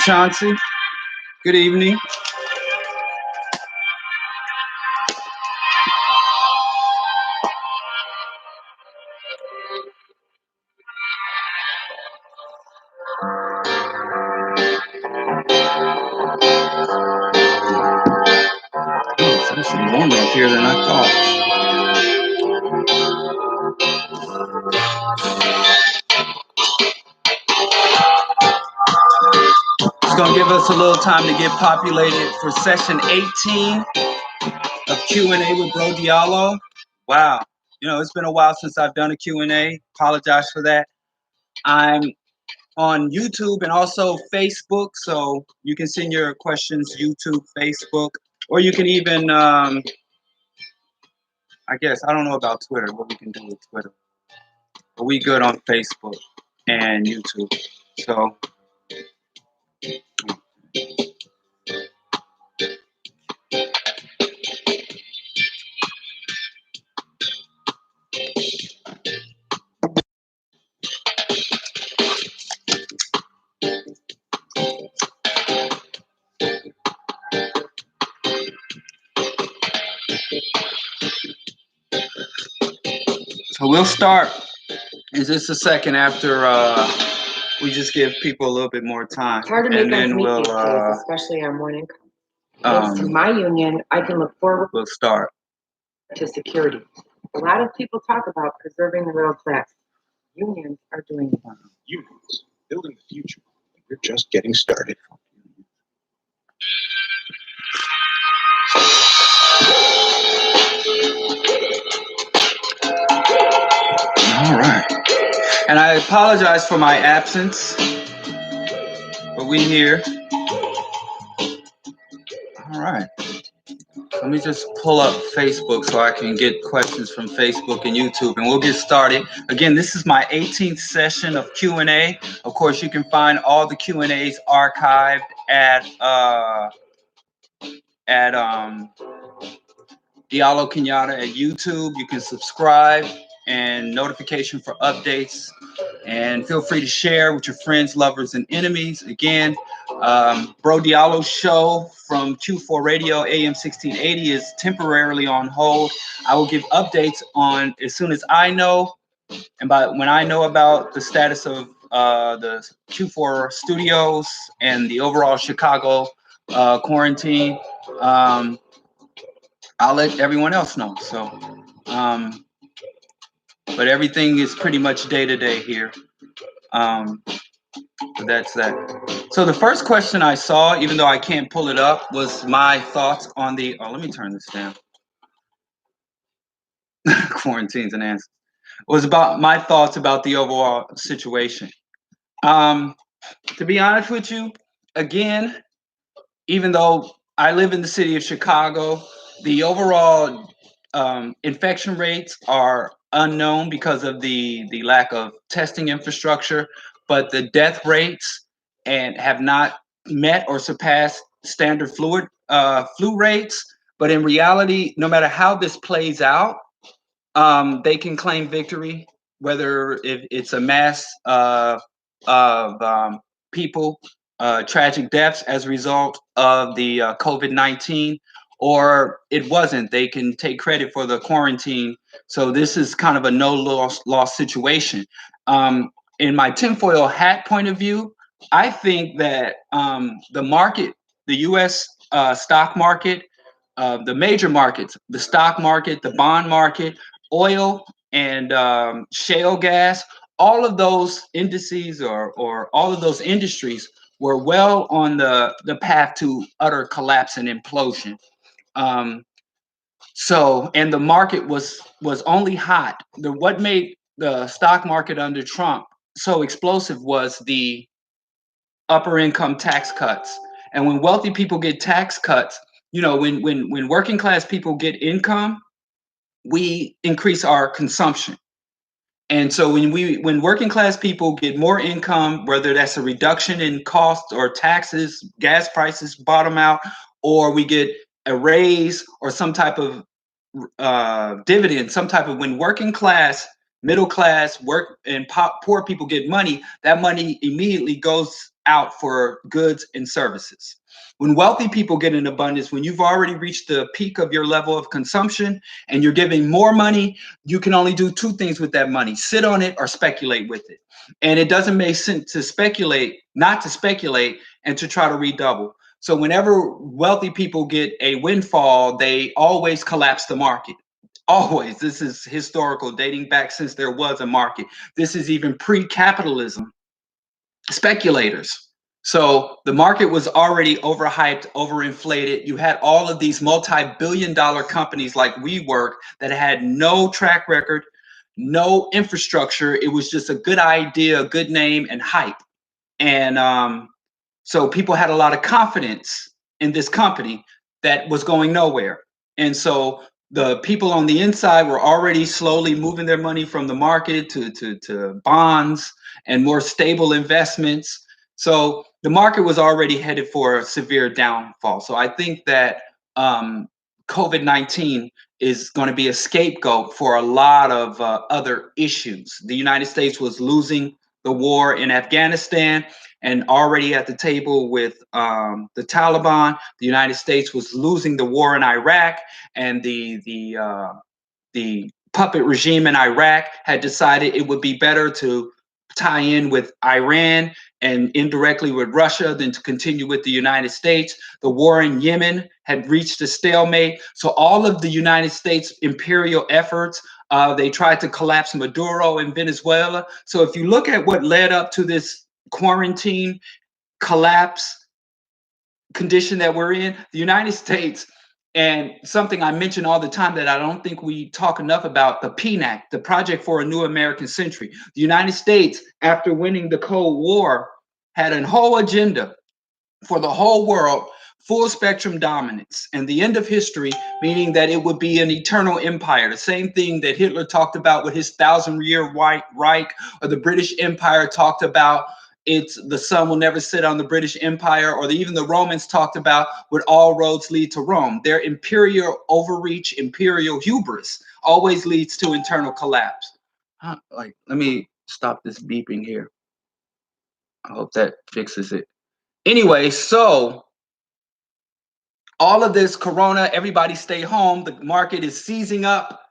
Chauncey. Good evening. It's actually warmer up here than I thought. It's going to give us a little time to get populated for session 18 of Q&A with Bro.Diallo. Wow. It's been a while since I've done a Q&A. Apologize for that. I'm on YouTube and also Facebook, so you can send your questions YouTube, Facebook, or you can even, I guess, I don't know about Twitter, what we can do with Twitter. But we good on Facebook and YouTube. So we'll start in just a second after we just give people a little bit more time. It's hard to make ends meet these days, especially on one income. Thanks to my union, I can look forward we'll start to security. A lot of people talk about preserving the middle class. Unions are doing it. Unions, building the future. We're just getting started. All right. And I apologize for my absence, but we here. All right. Let me just pull up Facebook so I can get questions from Facebook and YouTube, and we'll get started. Again, this is my 18th session of Q&A. Of course, you can find all the Q&As archived at Diallo Kenyatta at YouTube. You can subscribe and notification for updates, and feel free to share with your friends, lovers, and enemies. Again, Bro.Diallo show from Q4 Radio AM 1680 is temporarily on hold. I will give updates on as soon as I know, and when I know about the status of the Q4 studios and the overall Chicago quarantine. I'll let everyone else know. So, but everything is pretty much day to day here. But that's that. So the first question I saw, even though I can't pull it up, was my thoughts on the. Oh, let me turn this down. Quarantines and answers. Was about my thoughts about the overall situation. To be honest with you, again, even though I live in the city of Chicago, the overall infection rates are unknown because of the lack of testing infrastructure, but the death rates have not met or surpassed standard flu rates. But in reality, no matter how this plays out, they can claim victory, whether if it's a mass of people, tragic deaths as a result of the COVID-19, or it wasn't. They can take credit for the quarantine. So this is kind of a no loss situation. In my tinfoil hat point of view, I think that the market, the U.S. Stock market, the major markets, the stock market, the bond market, oil and shale gas, all of those indices or all of those industries were well on the path to utter collapse and implosion. So, and the market was only hot. What made the stock market under Trump so explosive was the upper income tax cuts. And when wealthy people get tax cuts, when working class people get income, we increase our consumption. And so when working class people get more income, whether that's a reduction in costs or taxes, gas prices bottom out, or we get a raise or some type of dividend, when working class, middle class, work and poor people get money, that money immediately goes out for goods and services. When wealthy people get in abundance, when you've already reached the peak of your level of consumption and you're giving more money, you can only do two things with that money: sit on it or speculate with it. And it doesn't make sense to speculate, not to speculate, and to try to redouble. So whenever wealthy people get a windfall, they always collapse the market. Always. This is historical, dating back since there was a market. This is even pre-capitalism. Speculators. So the market was already overhyped, overinflated. You had all of these multi-billion-dollar companies like WeWork that had no track record, no infrastructure. It was just a good idea, a good name, and hype. And so people had a lot of confidence in this company that was going nowhere. And so the people on the inside were already slowly moving their money from the market to bonds and more stable investments. So the market was already headed for a severe downfall. So I think that COVID-19 is going to be a scapegoat for a lot of other issues. The United States was losing the war in Afghanistan and already at the table with the Taliban. The United States was losing the war in Iraq, and the puppet regime in Iraq had decided it would be better to tie in with Iran and indirectly with Russia than to continue with the United States. The war in Yemen had reached a stalemate. So all of the United States imperial efforts, they tried to collapse Maduro in Venezuela. So if you look at what led up to this quarantine collapse condition that we're in, the United States, and something I mention all the time that I don't think we talk enough about, the PNAC, the Project for a New American Century. The United States, after winning the Cold War, had a whole agenda for the whole world, full spectrum dominance, and the end of history, meaning that it would be an eternal empire. The same thing that Hitler talked about with his 1,000-year White Reich, or the British Empire talked about it's the sun will never sit on the British Empire, or even the Romans talked about would all roads lead to Rome. Their imperial overreach, imperial hubris always leads to internal collapse. Let me stop this beeping here. I hope that fixes it. Anyway, so all of this corona, everybody stay home, the market is seizing up,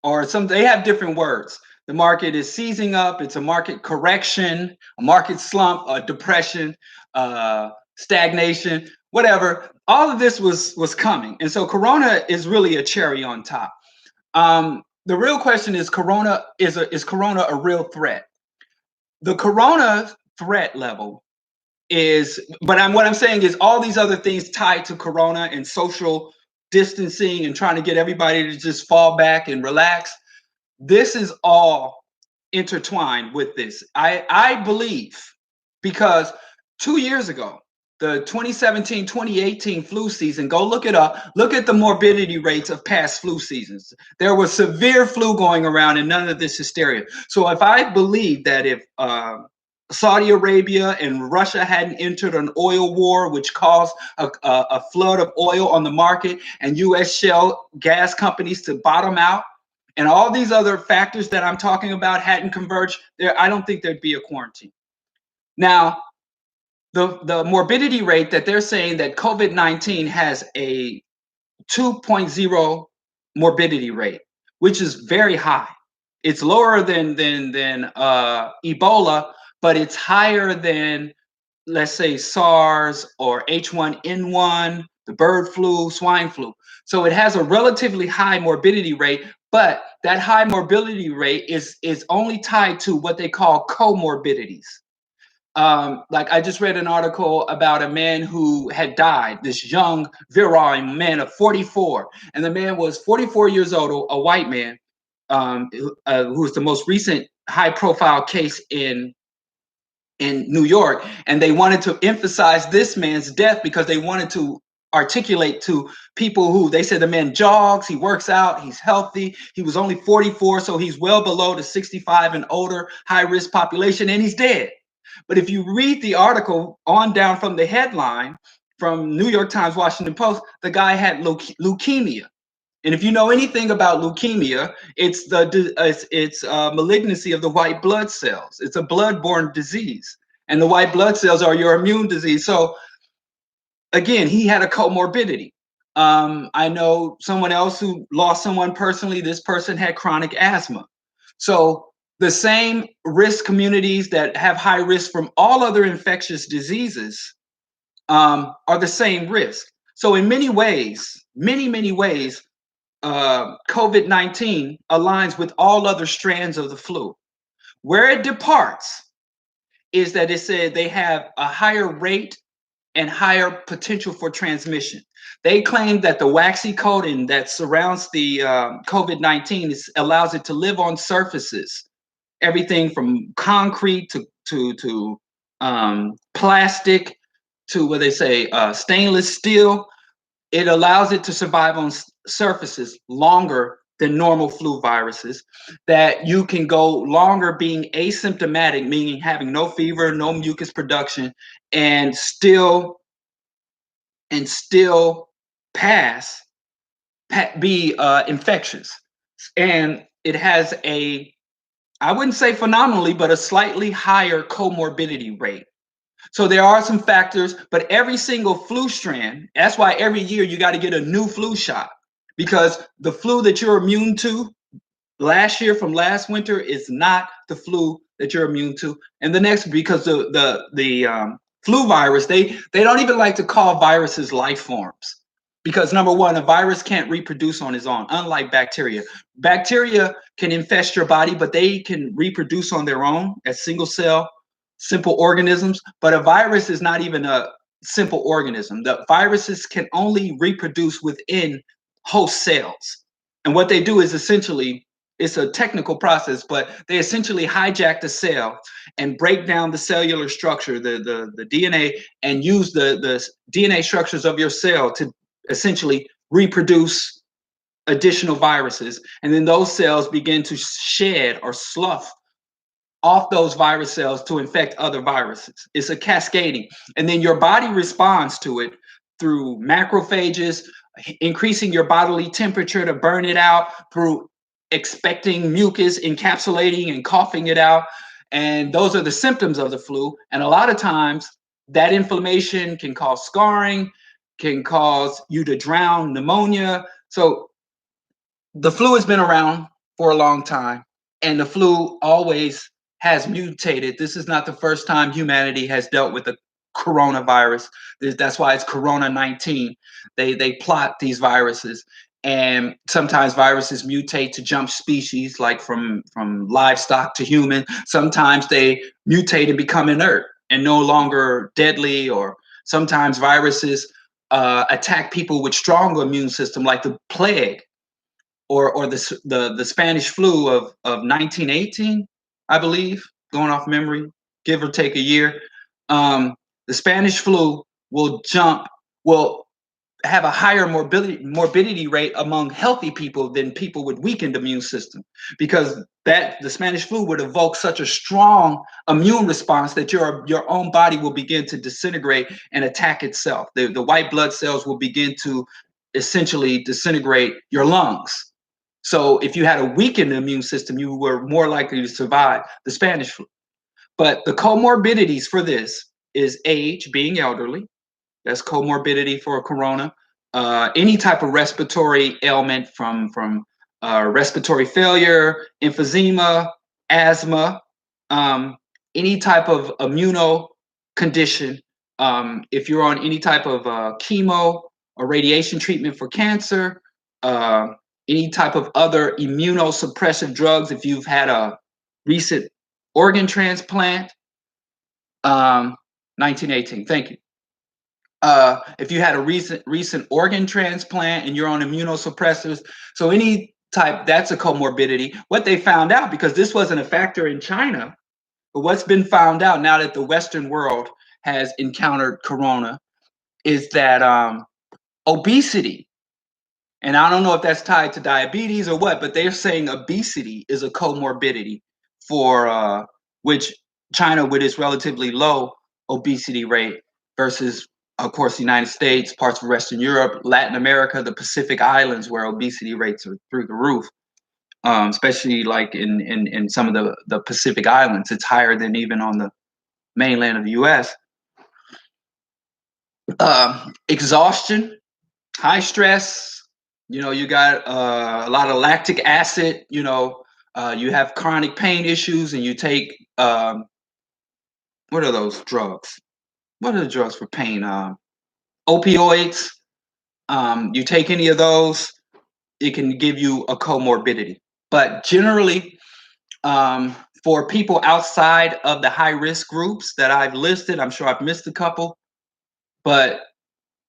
or they have different words. The market is seizing up, it's a market correction, a market slump, a depression, stagnation, whatever. All of this was coming. And so corona is really a cherry on top. The real question is, is corona a real threat? The corona threat level what I'm saying is all these other things tied to corona and social distancing and trying to get everybody to just fall back and relax. This is all intertwined with this. I believe, because 2 years ago, the 2017-2018 flu season, go look it up. Look at the morbidity rates of past flu seasons. There was severe flu going around and none of this hysteria. So if I believe that if Saudi Arabia and Russia hadn't entered an oil war, which caused a flood of oil on the market, and U.S. shale gas companies to bottom out, and all these other factors that I'm talking about hadn't converged, I don't think there'd be a quarantine. Now, the morbidity rate that they're saying that COVID-19 has a 2.0 morbidity rate, which is very high. It's lower than Ebola, but it's higher than, let's say, SARS or H1N1, the bird flu, swine flu. So it has a relatively high morbidity rate, but that high morbidity rate is only tied to what they call comorbidities. Like I just read an article about a man who had died, this young, virile man of 44. And the man was 44 years old, a white man, who was the most recent high-profile case in New York. And they wanted to emphasize this man's death because they wanted to articulate to people who, they said the man jogs, he works out, he's healthy. He was only 44, so he's well below the 65 and older high-risk population, and he's dead. But if you read the article on down from the headline from New York Times, Washington Post, the guy had leukemia. And if you know anything about leukemia, it's malignancy of the white blood cells. It's a blood-borne disease. And the white blood cells are your immune disease. So again, he had a comorbidity. I know someone else who lost someone personally. This person had chronic asthma. So the same risk communities that have high risk from all other infectious diseases are the same risk. So in many ways, many ways, COVID-19 aligns with all other strands of the flu. Where it departs is that it said they have a higher rate and higher potential for transmission. They claim that the waxy coating that surrounds the COVID-19 allows it to live on surfaces, everything from concrete to plastic to what they say stainless steel. It allows it to survive on surfaces longer than normal flu viruses, that you can go longer being asymptomatic, meaning having no fever, no mucus production, and still pass be infectious. And it has a, I wouldn't say phenomenally, but a slightly higher comorbidity rate. So there are some factors, but every single flu strand, that's why every year you got to get a new flu shot, because the flu that you're immune to last year from last winter is not the flu that you're immune to. And the next, because the flu virus, they don't even like to call viruses life forms, because number one, a virus can't reproduce on its own, unlike bacteria. Bacteria can infest your body, but they can reproduce on their own as single cell, simple organisms. But a virus is not even a simple organism. The viruses can only reproduce within host cells. And what they do is essentially, it's a technical process, but they essentially hijack the cell and break down the cellular structure, the DNA, and use the DNA structures of your cell to essentially reproduce additional viruses. And then those cells begin to shed or slough off those virus cells to infect other viruses. It's a cascading. And then your body responds to it through macrophages, increasing your bodily temperature to burn it out, through expecting mucus, encapsulating and coughing it out. And those are the symptoms of the flu. And a lot of times that inflammation can cause scarring, can cause you to drown, pneumonia. So the flu has been around for a long time, and the flu always has mutated. This is not the first time humanity has dealt with the coronavirus. That's why it's Corona 19. They plot these viruses, and sometimes viruses mutate to jump species, like from livestock to human. Sometimes they mutate and become inert and no longer deadly, or sometimes viruses attack people with strong immune system, like the plague or the Spanish flu of 1918, I believe, going off memory, give or take a year. The Spanish flu will have a higher morbidity rate among healthy people than people with weakened immune system, because the Spanish flu would evoke such a strong immune response that your own body will begin to disintegrate and attack itself. The white blood cells will begin to essentially disintegrate your lungs. So if you had a weakened immune system, you were more likely to survive the Spanish flu. But the comorbidities for this is age, being elderly. That's comorbidity for corona. Any type of respiratory ailment, from respiratory failure, emphysema, asthma, any type of immuno condition. If you're on any type of chemo or radiation treatment for cancer, any type of other immunosuppressive drugs, if you've had a recent organ transplant, 1918, thank you. If you had a recent organ transplant and you're on immunosuppressors, so any type, that's a comorbidity. What they found out, because this wasn't a factor in China, but what's been found out now that the Western world has encountered corona, is that obesity, and I don't know if that's tied to diabetes or what, but they're saying obesity is a comorbidity for which China, with its relatively low obesity rate, versus, of course, the United States, parts of Western Europe, Latin America, the Pacific Islands, where obesity rates are through the roof. Especially like in some of the Pacific Islands, it's higher than even on the mainland of the U.S. Exhaustion, high stress. You got a lot of lactic acid. You have chronic pain issues, and you take what are those drugs? What are the drugs for pain? Opioids. You take any of those, it can give you a comorbidity. But generally, for people outside of the high risk groups that I've listed, I'm sure I've missed a couple, but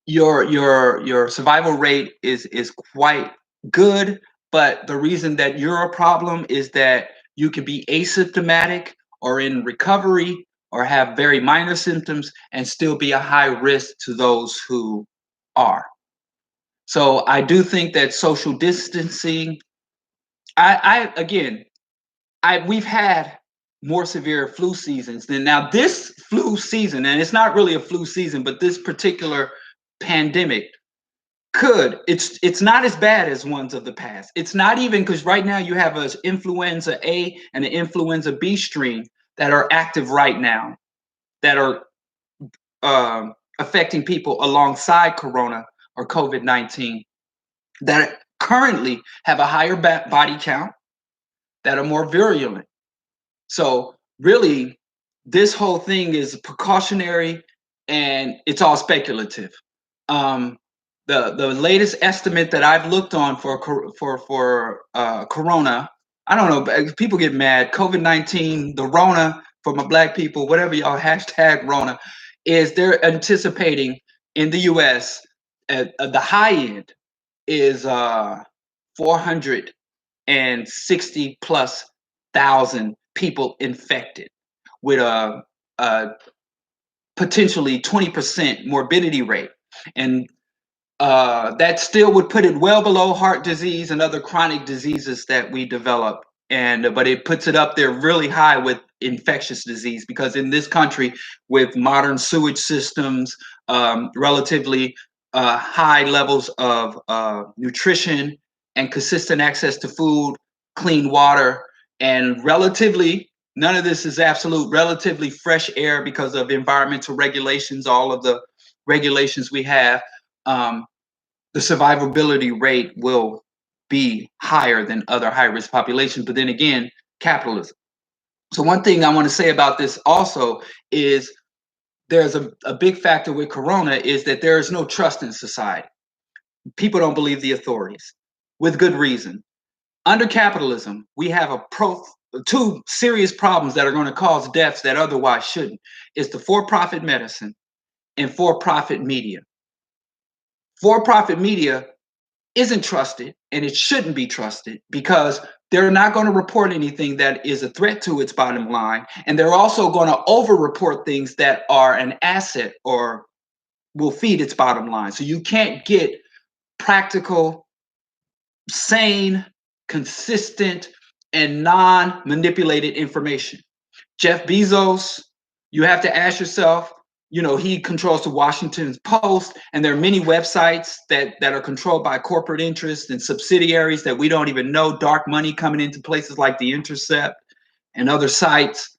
your survival rate is quite good. But the reason that you're a problem is that you can be asymptomatic or in recovery or have very minor symptoms and still be a high risk to those who are. So I do think that social distancing, we've had more severe flu seasons than now. This flu season, and it's not really a flu season, but this particular pandemic it's not as bad as ones of the past. It's not even, because right now you have an influenza A and an influenza B strain that are active right now, that are affecting people alongside corona or COVID-19, that currently have a higher body count, that are more virulent. So really, this whole thing is precautionary, and it's all speculative. The latest estimate that I've looked on for corona, I don't know, people get mad. COVID-19, the Rona for my black people, whatever y'all hashtag Rona, is they're anticipating in the U.S. at the high end is 460 plus thousand people infected with a potentially 20% morbidity rate. And that still would put it well below heart disease and other chronic diseases that we develop. But it puts it up there really high with infectious disease, because in this country, with modern sewage systems, relatively high levels of nutrition and consistent access to food, clean water, and relatively, none of this is absolute, relatively fresh air because of environmental regulations, all of the regulations we have, the survivability rate will be higher than other high-risk populations. But then again, capitalism. So one thing I want to say about this also is there's a big factor with corona is that there is no trust in society. People don't believe the authorities, with good reason. Under capitalism, we have two serious problems that are going to cause deaths that otherwise shouldn't. It's the for-profit medicine and for-profit media. For-profit media isn't trusted, and it shouldn't be trusted, because they're not going to report anything that is a threat to its bottom line, and they're also going to over-report things that are an asset or will feed its bottom line. So you can't get practical, sane, consistent, and non-manipulated information. Jeff Bezos, you have to ask yourself, he controls the Washington Post, and there are many websites that are controlled by corporate interests and subsidiaries that we don't even know, dark money coming into places like The Intercept and other sites.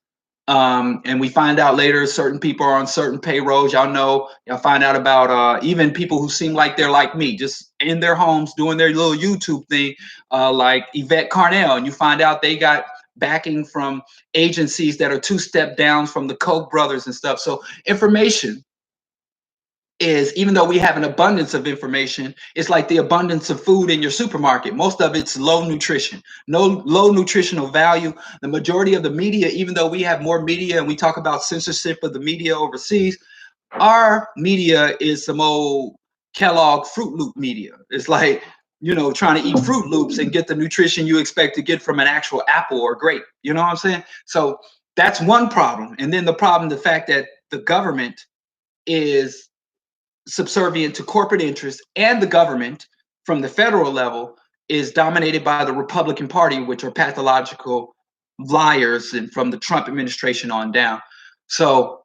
And we find out later certain people are on certain payrolls. Y'all find out about even people who seem like they're like me, just in their homes doing their little YouTube thing, like Yvette Carnell, and you find out they got backing from agencies that are two step down from the Koch brothers and stuff. So information is, even though we have an abundance of information, it's like the abundance of food in your supermarket. Most of it's low nutrition, low nutritional value. The majority of the media, even though we have more media and we talk about censorship of the media overseas, our media is some old Kellogg Fruit Loop media. It's like, trying to eat Fruit Loops and get the nutrition you expect to get from an actual apple or grape. You know what I'm saying? So that's one problem. And then the fact that the government is subservient to corporate interests, and the government from the federal level is dominated by the Republican Party, which are pathological liars, and from the Trump administration on down. So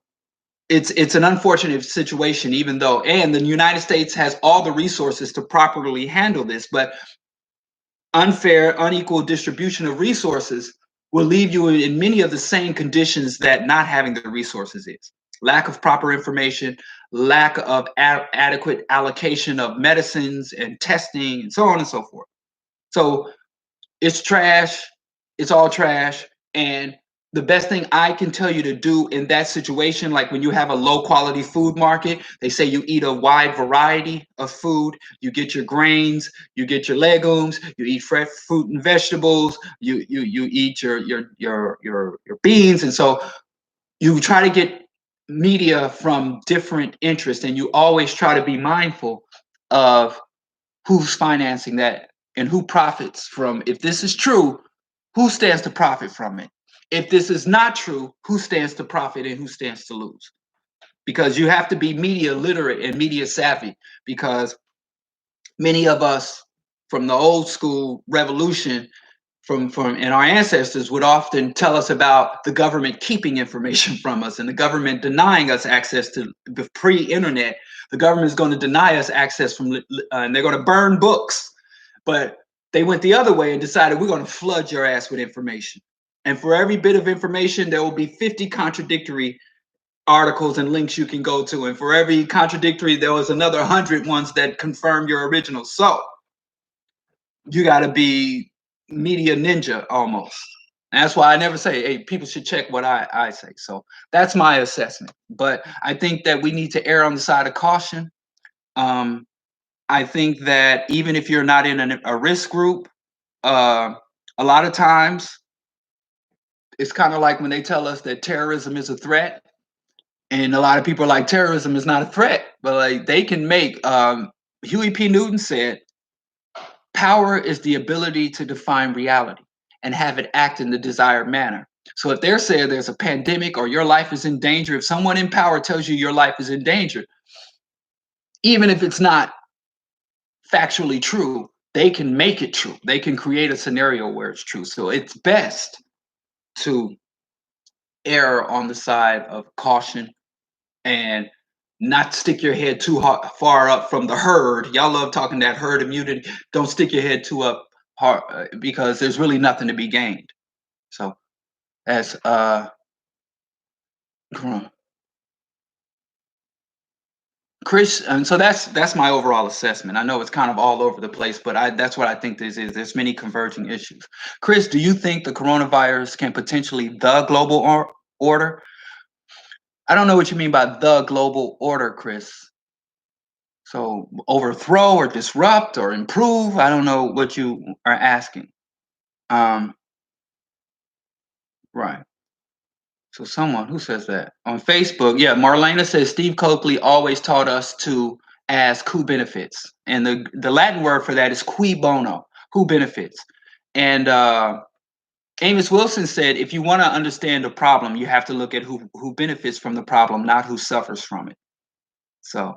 it's an unfortunate situation, even though, and the United States has all the resources to properly handle this, but unfair, unequal distribution of resources will leave you in many of the same conditions that not having the resources is. Lack of proper information, lack of adequate allocation of medicines and testing, and so on and so forth. So it's trash. It's all trash. And the best thing I can tell you to do in that situation, like when you have a low quality food market, they say you eat a wide variety of food. You get your grains, you get your legumes, you eat fresh fruit and vegetables, you eat your beans. And so you try to get media from different interests, and you always try to be mindful of who's financing that and who profits from. If this is true, who stands to profit from it? If this is not true, who stands to profit and who stands to lose? Because you have to be media literate and media savvy, because many of us from the old school revolution from and our ancestors would often tell us about the government keeping information from us and the government denying us access to the pre-internet. The government is going to deny us access from and they're going to burn books. But they went the other way and decided we're going to flood your ass with information. And for every bit of information, there will be 50 contradictory articles and links you can go to. And for every contradictory, there was another 100 ones that confirm your original. So you got to be media ninja almost. And that's why I never say, hey, people should check what I say. So that's my assessment. But I think that we need to err on the side of caution. I think that even if you're not in a risk group, a lot of times it's kind of like when they tell us that terrorism is a threat. And a lot of people are like, terrorism is not a threat. But like they can make, Huey P. Newton said, power is the ability to define reality and have it act in the desired manner. So if they're saying there's a pandemic or your life is in danger, if someone in power tells you your life is in danger, even if it's not factually true, they can make it true. They can create a scenario where it's true. So it's best to err on the side of caution and not stick your head too far up from the herd. Y'all love talking that herd immunity. Don't stick your head too up hard because there's really nothing to be gained. So as Chris, and so that's my overall assessment. I know it's kind of all over the place, but that's what I think this is. There's many converging issues. Chris, do you think the coronavirus can potentially the global order? I don't know what you mean by the global order, Chris. So overthrow or disrupt or improve? I don't know what you are asking. Right. So someone who says that on Facebook, yeah, Marlena says Steve Coakley always taught us to ask who benefits, and the Latin word for that is cui bono, who benefits. And Amos Wilson said, if you want to understand the problem, you have to look at who benefits from the problem, not who suffers from it. So,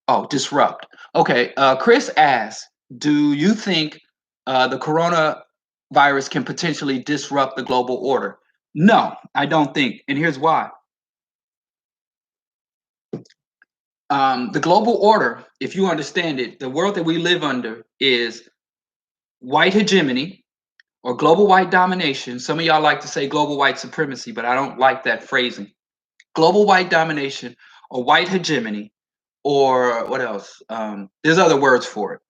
oh, disrupt. Okay, Chris asks, do you think the coronavirus can potentially disrupt the global order? No, I don't think. And here's why. The global order, if you understand it, the world that we live under is white hegemony or global white domination. Some of y'all like to say global white supremacy, but I don't like that phrasing. Global white domination or white hegemony, or what else? There's other words for it.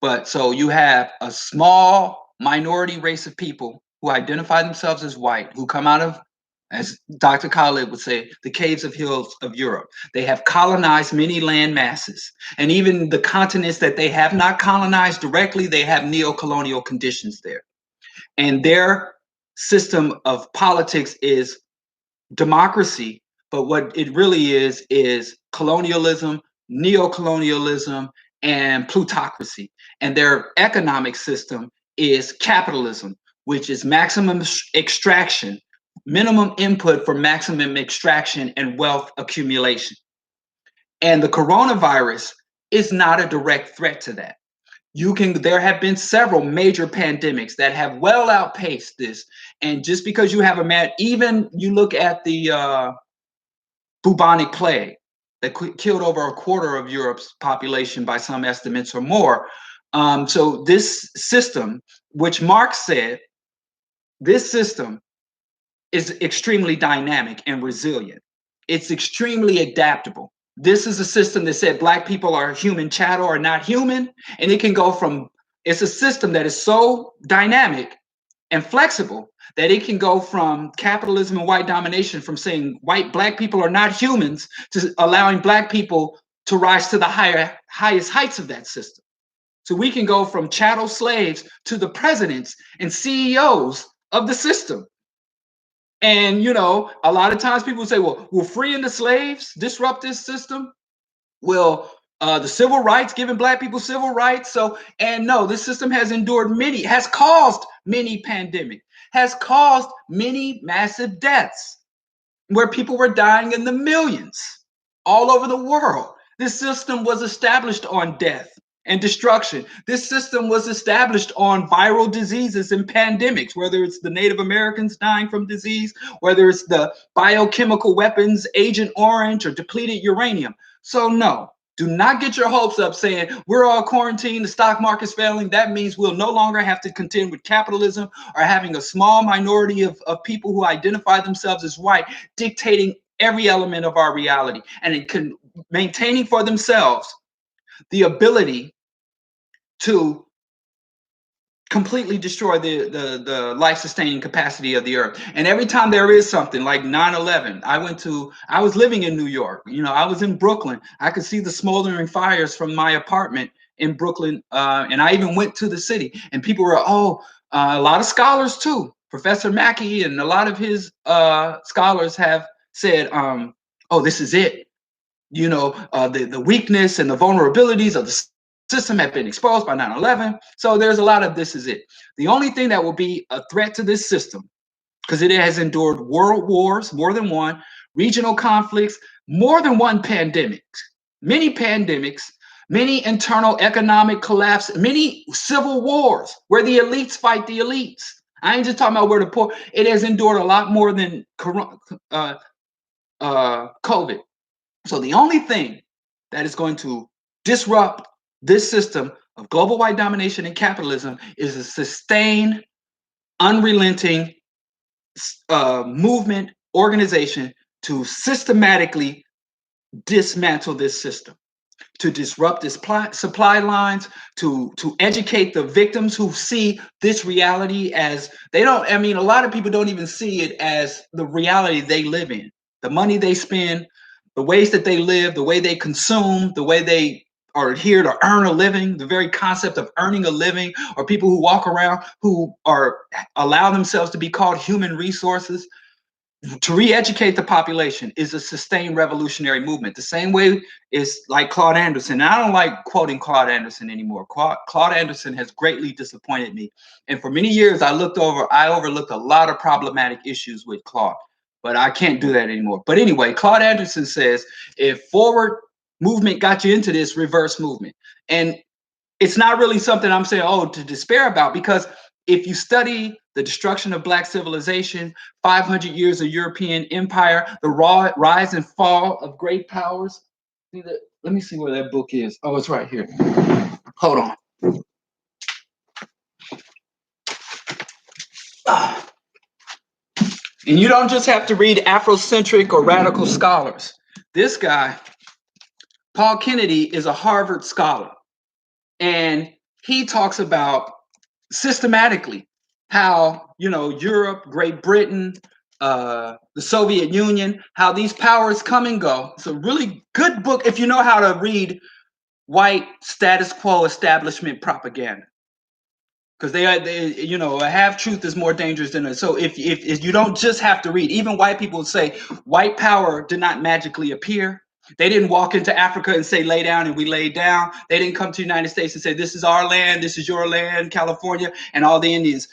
But so you have a small minority race of people who identify themselves as white, who come out of, as Dr. Khalid would say, the caves of hills of Europe. They have colonized many land masses. And even the continents that they have not colonized directly, they have neo-colonial conditions there. And their system of politics is democracy, but what it really is colonialism, neo-colonialism, and plutocracy. And their economic system is capitalism, which is maximum extraction, minimum input for maximum extraction and wealth accumulation. And the coronavirus is not a direct threat to that. There have been several major pandemics that have well outpaced this. And just because you have even you look at the bubonic plague that killed over a quarter of Europe's population by some estimates or more. So this system, which Marx said this system is extremely dynamic and resilient. It's extremely adaptable. This is a system that said black people are human chattel or not human, and it can go from, it's a system that is so dynamic and flexible that it can go from capitalism and white domination, from saying black people are not humans, to allowing black people to rise to the highest heights of that system. So we can go from chattel slaves to the presidents and CEOs of the system. And a lot of times people say, well, will freeing the slaves disrupt this system? Will the civil rights, giving black people civil rights? So, and no, this system has caused many pandemics, has caused many massive deaths, where people were dying in the millions all over the world. This system was established on death and destruction. This system was established on viral diseases and pandemics, whether it's the Native Americans dying from disease, whether it's the biochemical weapons, Agent Orange, or depleted uranium. So no, do not get your hopes up saying we're all quarantined, the stock market's failing. That means we'll no longer have to contend with capitalism or having a small minority of people who identify themselves as white dictating every element of our reality, and maintaining for themselves the ability to completely destroy the life-sustaining capacity of the earth. And every time there is something like 9/11, I was living in New York, I was in Brooklyn. I could see the smoldering fires from my apartment in Brooklyn, and I even went to the city, and people were, a lot of scholars too. Professor Mackey and a lot of his scholars have said, this is it. The weakness and the vulnerabilities of the system have been exposed by 9/11. So there's a lot of this is it. The only thing that will be a threat to this system, because it has endured world wars, more than one, regional conflicts, more than one pandemic, many pandemics, many internal economic collapse, many civil wars where the elites fight the elites. I ain't just talking about where the poor. It has endured a lot more than COVID. So the only thing that is going to disrupt this system of global white domination and capitalism is a sustained, unrelenting movement, organization to systematically dismantle this system, to disrupt its supply lines, to educate the victims who see this reality as a lot of people don't even see it as the reality they live in. The money they spend, the ways that they live, the way they consume, the way they are here to earn a living, the very concept of earning a living, or people who walk around who allow themselves to be called human resources. To re-educate the population is a sustained revolutionary movement. The same way is like Claude Anderson. And I don't like quoting Claude Anderson anymore. Claude Anderson has greatly disappointed me. And for many years, I overlooked a lot of problematic issues with Claude, but I can't do that anymore. But anyway, Claude Anderson says, if forward movement got you into this, reverse movement. And it's not really something I'm saying, to despair about, because if you study the destruction of Black civilization, 500 years of European empire, the rise and fall of great powers. Let me see where that book is. Oh, it's right here. Hold on. And you don't just have to read Afrocentric or radical scholars. This guy, Paul Kennedy, is a Harvard scholar. And he talks about systematically how, Europe, Great Britain, the Soviet Union, how these powers come and go. It's a really good book if you know how to read white status quo establishment propaganda. Because a half truth is more dangerous than a. So if you don't just have to read, even white people will say white power did not magically appear. They didn't walk into Africa and say, lay down, and we laid down. They didn't come to the United States and say, this is our land, this is your land, California, and all the Indians.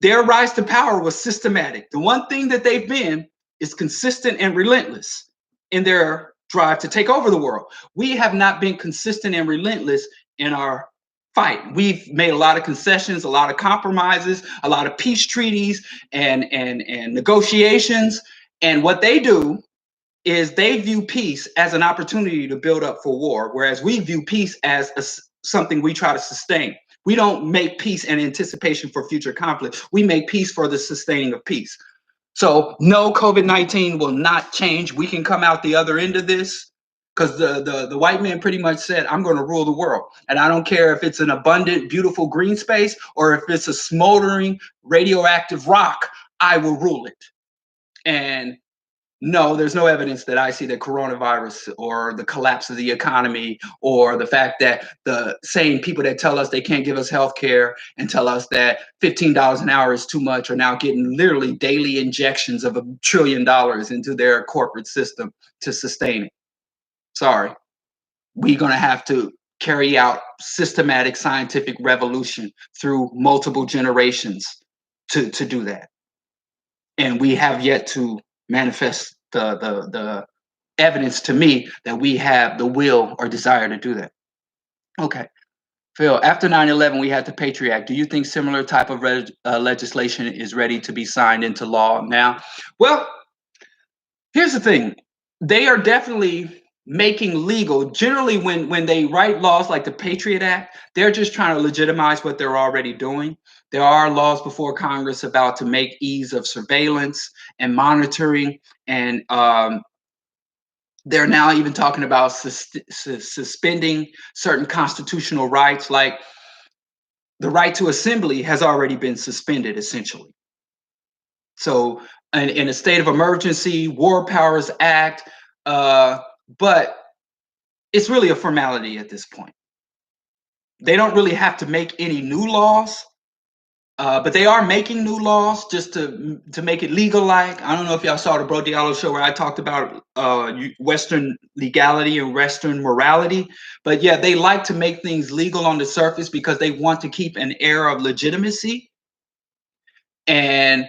Their rise to power was systematic. The one thing that they've been is consistent and relentless in their drive to take over the world. We have not been consistent and relentless in our fight. We've made a lot of concessions, a lot of compromises, a lot of peace treaties and negotiations. And what they do is they view peace as an opportunity to build up for war, whereas we view peace as something we try to sustain. We don't make peace in anticipation for future conflict. We make peace for the sustaining of peace. So no, COVID-19 will not change. We can come out the other end of this because the white man pretty much said, I'm going to rule the world. And I don't care if it's an abundant, beautiful green space or if it's a smoldering radioactive rock, I will rule it. And no, there's no evidence that I see that coronavirus or the collapse of the economy or the fact that the same people that tell us they can't give us health care and tell us that $15 an hour is too much are now getting literally daily injections of $1 trillion into their corporate system to sustain it. Sorry. We're going to have to carry out systematic scientific revolution through multiple generations to do that. And we have yet to manifest the evidence to me that we have the will or desire to do that. Okay. Phil, after 9/11, we had the Patriot Act. Do you think similar type of legislation is ready to be signed into law now? Well, here's the thing. They are definitely making legal. Generally, when they write laws like the Patriot Act, they're just trying to legitimize what they're already doing. There are laws before Congress about to make ease of surveillance and monitoring, and they're now even talking about suspending certain constitutional rights, like the right to assembly has already been suspended, essentially. So, in a state of emergency, War Powers Act, but it's really a formality at this point. They don't really have to make any new laws. But they are making new laws just to make it legal. Like, I don't know if y'all saw the Bro.Diallo show where I talked about Western legality and Western morality. But yeah, they like to make things legal on the surface because they want to keep an air of legitimacy. And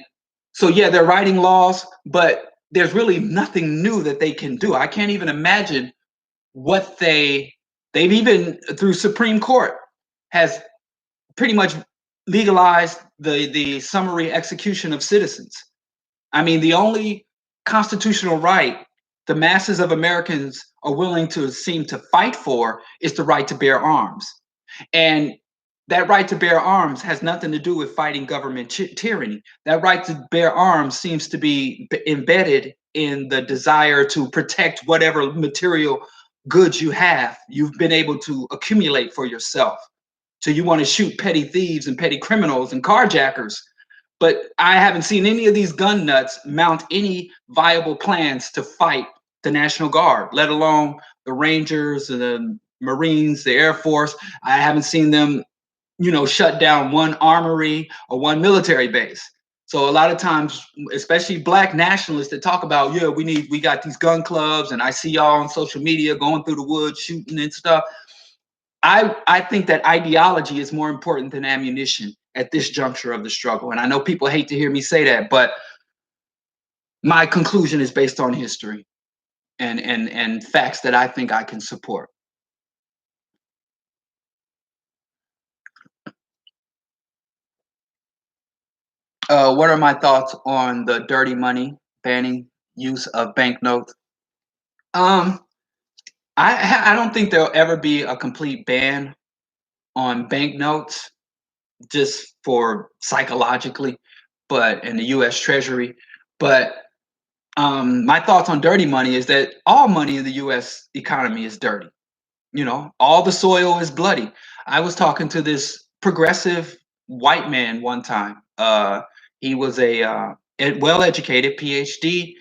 so yeah, they're writing laws, but there's really nothing new that they can do. I can't even imagine what they've even through Supreme Court has pretty much legalized the summary execution of citizens. I mean, the only constitutional right the masses of Americans are willing to seem to fight for is the right to bear arms. And that right to bear arms has nothing to do with fighting government tyranny. That right to bear arms seems to be embedded in the desire to protect whatever material goods you've been able to accumulate for yourself. So you want to shoot petty thieves and petty criminals and carjackers. But I haven't seen any of these gun nuts mount any viable plans to fight the National Guard, let alone the Rangers, the Marines, the Air Force. I haven't seen them, shut down one armory or one military base. So a lot of times, especially Black nationalists that talk about, yeah, we got these gun clubs, and I see y'all on social media going through the woods shooting and stuff. I think that ideology is more important than ammunition at this juncture of the struggle. And I know people hate to hear me say that, but my conclusion is based on history and facts that I think I can support. What are my thoughts on the dirty money banning use of banknotes? I don't think there'll ever be a complete ban on banknotes, just for psychologically, but in the U.S. Treasury. But my thoughts on dirty money is that all money in the U.S. economy is dirty. All the soil is bloody. I was talking to this progressive white man one time. He was a well-educated PhD,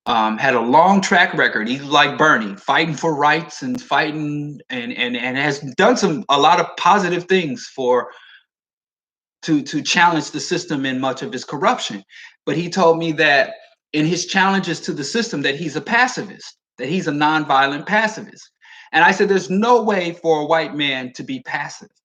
had a long track record. He's like Bernie, fighting for rights and fighting and has done a lot of positive things to challenge the system in much of its corruption. But he told me that in his challenges to the system that he's a pacifist, that he's a nonviolent pacifist. And I said, there's no way for a white man to be pacifist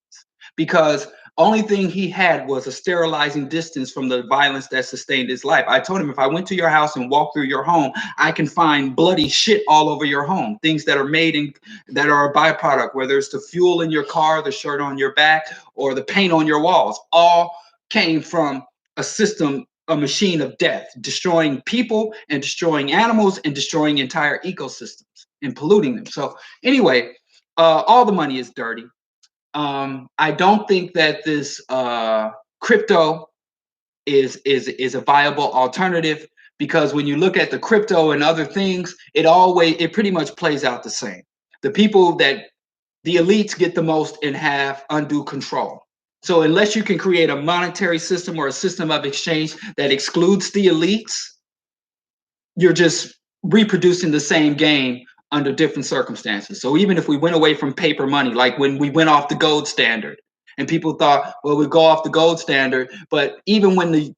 because only thing he had was a sterilizing distance from the violence that sustained his life. I told him, if I went to your house and walked through your home, I can find bloody shit all over your home, things that are made that are a byproduct, whether it's the fuel in your car, the shirt on your back, or the paint on your walls, all came from a system, a machine of death, destroying people and destroying animals and destroying entire ecosystems and polluting them. So anyway, all the money is dirty. I don't think that this crypto is a viable alternative, because when you look at the crypto and other things, it pretty much plays out the same. The people that the elites get the most and have undue control. So unless you can create a monetary system or a system of exchange that excludes the elites, you're just reproducing the same game under different circumstances. So even if we went away from paper money, like when we went off the gold standard, and people thought, well, we go off the gold standard, but even when the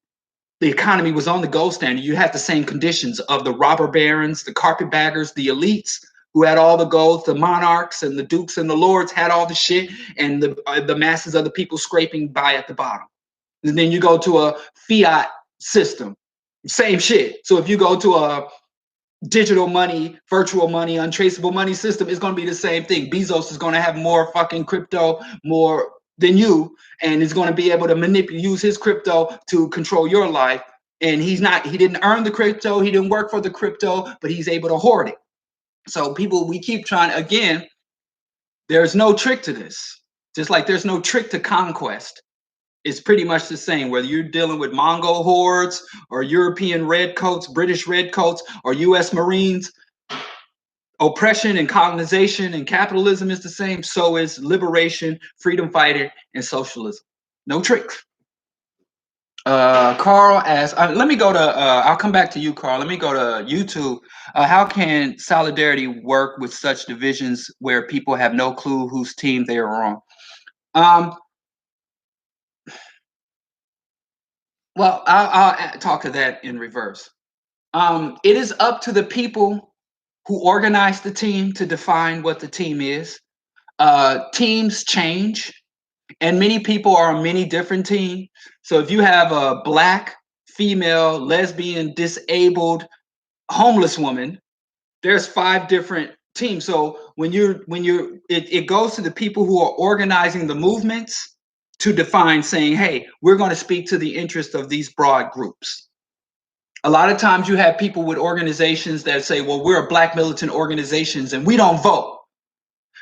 economy was on the gold standard, you had the same conditions of the robber barons, the carpetbaggers, the elites who had all the gold, the monarchs and the dukes and the lords had all the shit, and the masses of the people scraping by at the bottom. And then you go to a fiat system, same shit. So if you go to a digital money, virtual money, untraceable money system, it's going to be the same thing. Bezos is going to have more fucking crypto, more than you, and is going to be able to use his crypto to control your life. And he didn't earn the crypto, he didn't work for the crypto, but he's able to hoard it. So people, we keep trying, again, there's no trick to this. Just like there's no trick to conquest. It's pretty much the same, whether you're dealing with Mongol hordes or European redcoats, British redcoats, or US Marines. Oppression and colonization and capitalism is the same. So is liberation, freedom fighter, and socialism. No tricks. Carl asks, let me go to, I'll come back to you, Carl. Let me go to YouTube. How can solidarity work with such divisions where people have no clue whose team they are on? Well, I'll talk to that in reverse. It is up to the people who organize the team to define what the team is. Teams change, and many people are on many different teams. So if you have a black, female, lesbian, disabled, homeless woman, there's 5 different teams. So it goes to the people who are organizing the movements to define, saying, hey, we're going to speak to the interest of these broad groups. A lot of times you have people with organizations that say, well, we're a black militant organizations and we don't vote.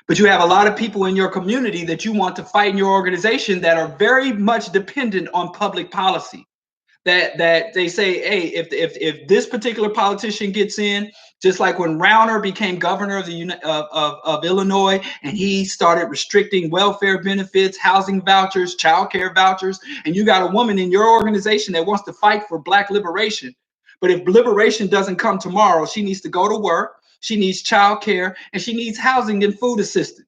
But you have a lot of people in your community that you want to fight in your organization that are very much dependent on public policy. That they say, hey, if this particular politician gets in, just like when Rauner became governor of Illinois, and he started restricting welfare benefits, housing vouchers, child care vouchers, and you got a woman in your organization that wants to fight for black liberation. But if liberation doesn't come tomorrow, she needs to go to work, she needs child care, and she needs housing and food assistance.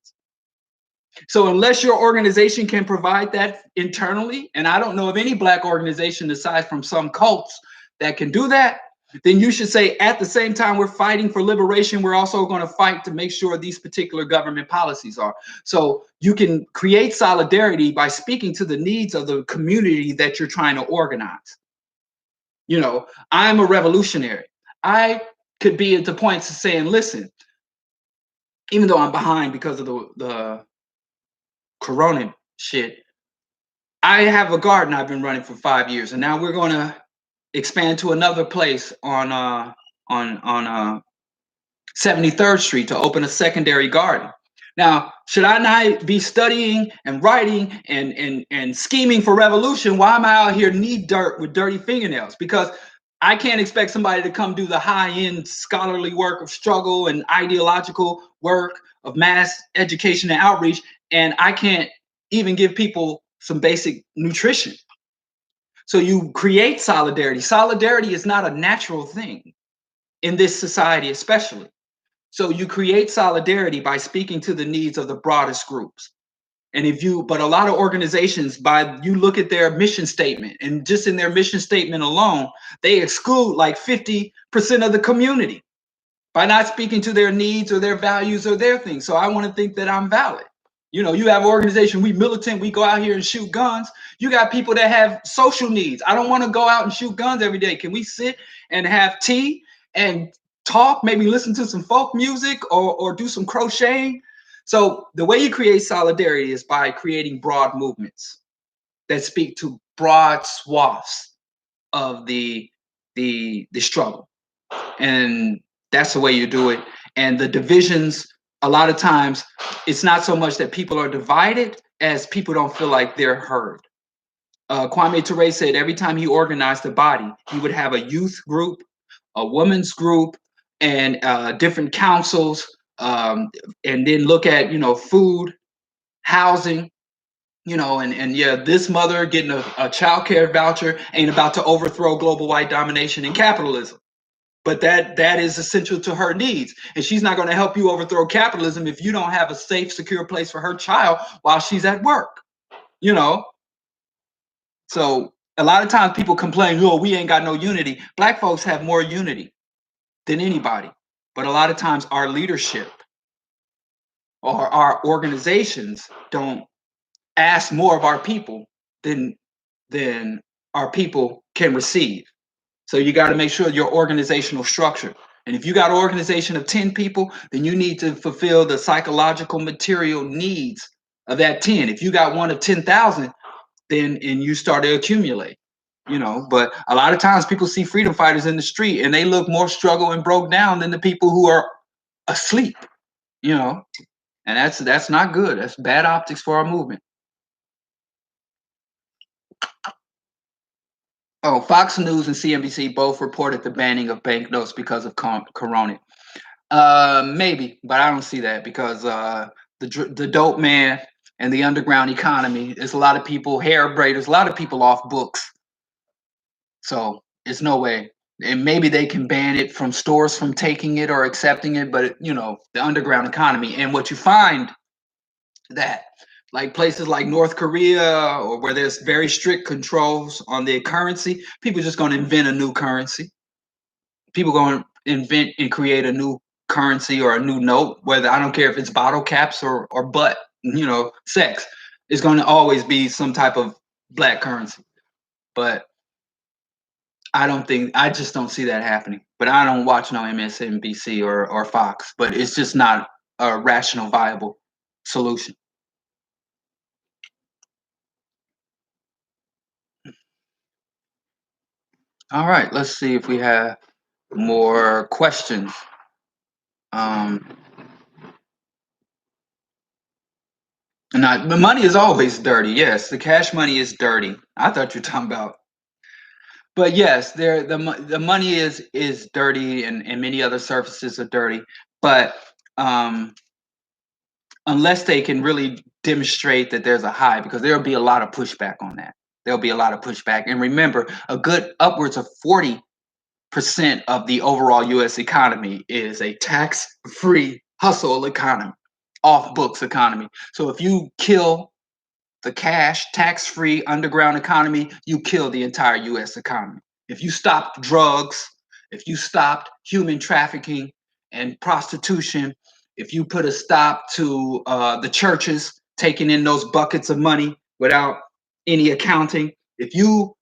So unless your organization can provide that internally, and I don't know of any black organization aside from some cults that can do that, then you should say, at the same time we're fighting for liberation, we're also going to fight to make sure these particular government policies are. So you can create solidarity by speaking to the needs of the community that you're trying to organize. You know, I'm a revolutionary. I could be at the point of saying, listen, even though I'm behind because of the Corona shit, I have a garden I've been running for 5 years, and now we're going to expand to another place on 73rd Street to open a secondary garden. Now, should I not be studying and writing and scheming for revolution? Why am I out here knee dirt with dirty fingernails? Because I can't expect somebody to come do the high-end scholarly work of struggle and ideological work of mass education and outreach, and I can't even give people some basic nutrition. So you create solidarity. Solidarity is not a natural thing in this society, especially. So you create solidarity by speaking to the needs of the broadest groups. And but a lot of organizations, you look at their mission statement, and just in their mission statement alone, they exclude like 50% of the community by not speaking to their needs or their values or their things. So I want to think that I'm valid. You know, you have an organization, we militant, we go out here and shoot guns. You got people that have social needs. I don't want to go out and shoot guns every day. Can we sit and have tea and talk, maybe listen to some folk music or do some crocheting? So the way you create solidarity is by creating broad movements that speak to broad swaths of the struggle. And that's the way you do it. And the divisions, a lot of times, it's not so much that people are divided, as people don't feel like they're heard. Kwame Ture said every time he organized the body, he would have a youth group, a women's group, and different councils, and then look at food, housing, and yeah, this mother getting a child care voucher ain't about to overthrow global white domination and capitalism. But that is essential to her needs. And she's not going to help you overthrow capitalism if you don't have a safe, secure place for her child while she's at work. So a lot of times people complain, oh, we ain't got no unity. Black folks have more unity than anybody. But a lot of times our leadership or our organizations don't ask more of our people than our people can receive. So you got to make sure your organizational structure. And if you got an organization of 10 people, then you need to fulfill the psychological material needs of that 10. If you got one of 10,000, then and you start to accumulate. But a lot of times people see freedom fighters in the street and they look more struggle and broke down than the people who are asleep, and that's not good. That's bad optics for our movement. Oh, Fox News and CNBC both reported the banning of banknotes because of Corona. Maybe, but I don't see that because the dope man and the underground economy, there's a lot of people, hair braiders, a lot of people off books. So it's no way. And maybe they can ban it from stores from taking it or accepting it, but the underground economy. And what you find that like places like North Korea or where there's very strict controls on their currency, people just going to invent a new currency. People going to invent and create a new currency or a new note, whether I don't care if it's bottle caps or butt, sex. It's going to always be some type of black currency. But I just don't see that happening. But I don't watch no MSNBC or Fox, but it's just not a rational, viable solution. All right, let's see if we have more questions. Now, the money is always dirty. Yes, the cash money is dirty. I thought you were talking about. But yes, the money is dirty, and many other surfaces are dirty. But unless they can really demonstrate that there's a high, because there'll be a lot of pushback on that. There'll be a lot of pushback. And remember, a good upwards of 40% of the overall U.S. economy is a tax-free hustle economy, off-books economy. So if you kill the cash, tax-free underground economy, you kill the entire U.S. economy. If you stop drugs, if you stopped human trafficking and prostitution, if you put a stop to the churches taking in those buckets of money without any accounting, if you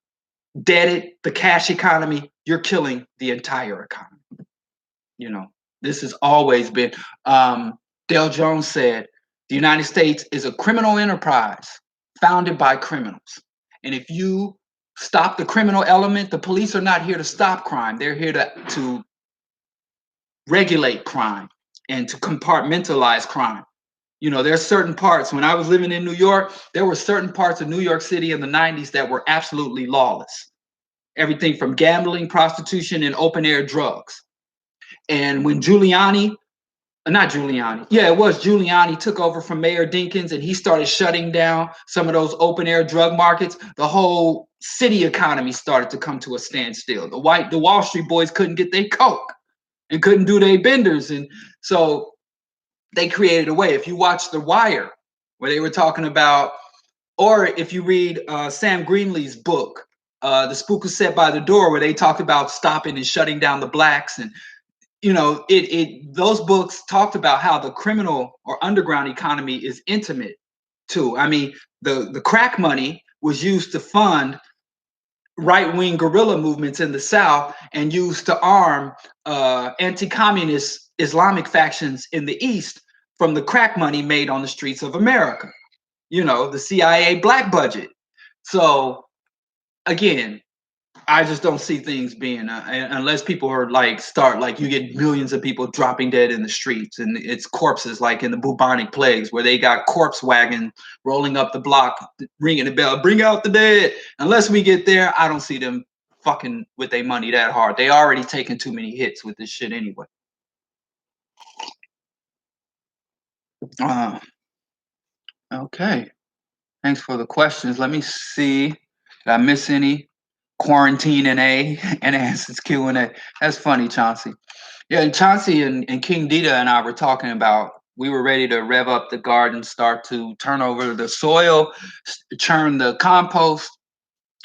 deaded the cash economy, you're killing the entire economy. This has always been. Dale Jones said, the United States is a criminal enterprise founded by criminals. And if you stop the criminal element, the police are not here to stop crime. They're here to regulate crime and to compartmentalize crime. There's certain parts. When I was living in New York, there were certain parts of New York City in the 90s that were absolutely lawless. Everything from gambling, prostitution, and open air drugs. And when Giuliani took over from Mayor Dinkins and he started shutting down some of those open air drug markets, the whole city economy started to come to a standstill. The Wall Street boys couldn't get their coke and couldn't do their benders. And so they created a way. If you watch The Wire, where they were talking about, or if you read Sam Greenlee's book, The Spook Was Set by the Door, where they talked about stopping and shutting down the blacks, and those books talked about how the criminal or underground economy is intimate too. I mean, the crack money was used to fund right-wing guerrilla movements in the South and used to arm anti-communist Islamic factions in the East from the crack money made on the streets of America. The CIA black budget. So again, I just don't see things being unless people are like start like you get millions of people dropping dead in the streets and it's corpses like in the bubonic plagues where they got corpse wagon rolling up the block ringing the bell, bring out the dead. Unless we get there, I don't see them fucking with their money that hard. They already taking too many hits with this shit anyway. Okay, thanks for the questions. Let me see, did I miss any? Quarantine and A and answers Q&A. That's funny, Chauncey. Yeah, and Chauncey and King Dita and I were talking about we were ready to rev up the garden, start to turn over the soil, churn the compost.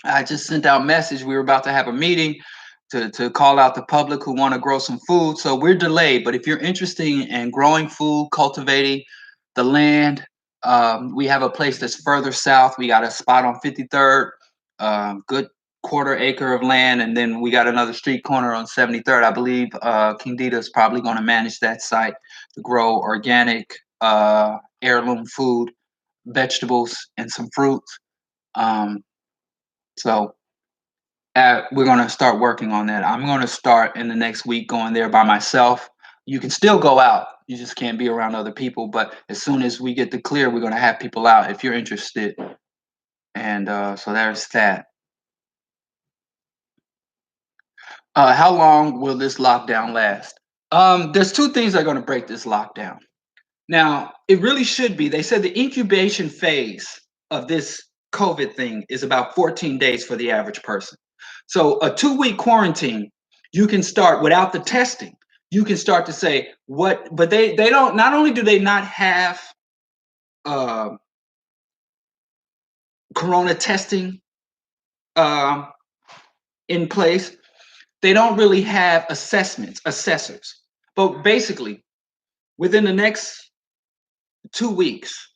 I just sent out a message. We were about to have a meeting to call out the public who want to grow some food. So we're delayed, but if you're interested in growing food, cultivating the land, we have a place that's further south. We got a spot on 53rd, good quarter acre of land, and then we got another street corner on 73rd. I believe King Dita is probably going to manage that site to grow organic heirloom food, vegetables, and some fruits. So we're going to start working on that. I'm going to start in the next week going there by myself. You can still go out. You just can't be around other people. But as soon as we get the clear, we're going to have people out if you're interested. And so there's that. How long will this lockdown last? There's two things that are going to break this lockdown. Now, it really should be. They said the incubation phase of this COVID thing is about 14 days for the average person. So a 2-week quarantine, you can start without the testing. You can start to say what, but they don't. Not only do they not have corona testing in place, they don't really have assessors. But basically, within the next 2 weeks,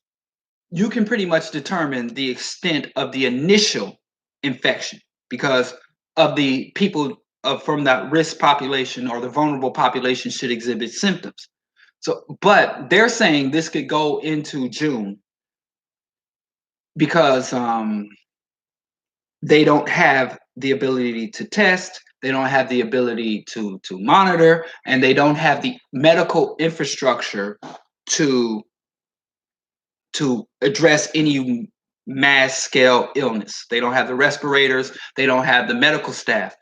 you can pretty much determine the extent of the initial infection because of the people from that risk population or the vulnerable population should exhibit symptoms. So, but they're saying this could go into June because they don't have the ability to test, they don't have the ability to monitor, and they don't have the medical infrastructure to address any mass scale illness. They don't have the respirators, they don't have the medical staff.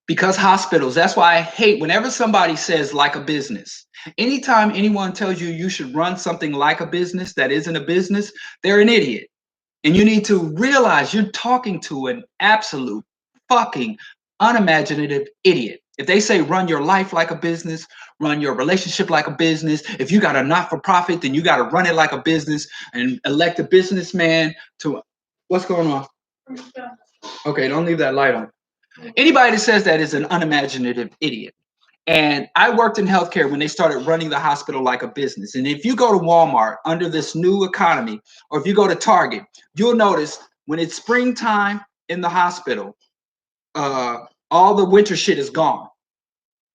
Because hospitals, that's why I hate whenever somebody says like a business. Anytime anyone tells you you should run something like a business that isn't a business, they're an idiot. And you need to realize you're talking to an absolute fucking unimaginative idiot. If they say run your life like a business, run your relationship like a business, if you got a not-for-profit, then you got to run it like a business and elect a businessman to, what's going on? Okay, don't leave that light on. Anybody that says that is an unimaginative idiot. And I worked in healthcare when they started running the hospital like a business. And if you go to Walmart under this new economy, or if you go to Target, you'll notice when it's springtime in the hospital, all the winter shit is gone.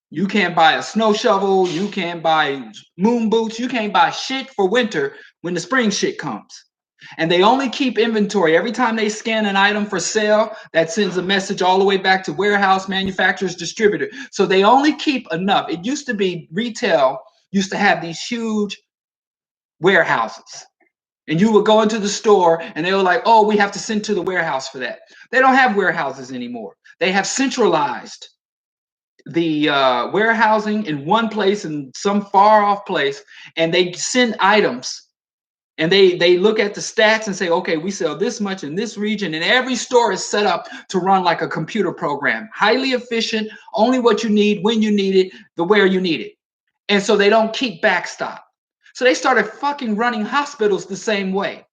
You can't buy a snow shovel. You can't buy moon boots. You can't buy shit for winter when the spring shit comes. And they only keep inventory. Every time they scan an item for sale, that sends a message all the way back to warehouse, manufacturers, distributor. So they only keep enough. It used to be retail used to have these huge warehouses. And you would go into the store and they were like, oh, we have to send to the warehouse for that. They don't have warehouses anymore. They have centralized the warehousing in one place, in some far off place, and they send items. And they look at the stats and say, okay, we sell this much in this region. And every store is set up to run like a computer program. Highly efficient, only what you need, when you need it, the where you need it. And so they don't keep backstop. So they started fucking running hospitals the same way.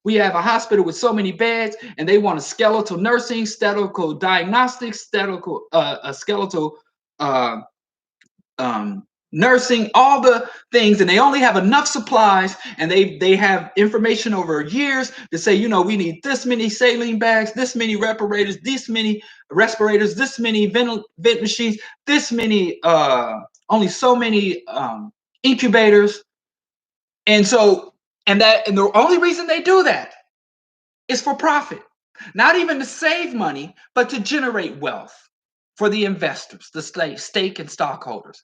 We have a hospital with so many beds, and they want a skeletal nursing, skeletal diagnostics, skeletal nursing, all the things, and they only have enough supplies, and they have information over years to say, you know, we need this many saline bags, this many respirators, this many vent machines, this many only so many incubators. And so and the only reason they do that is for profit. not even to save money, but to generate wealth for the investors, the stake and stockholders.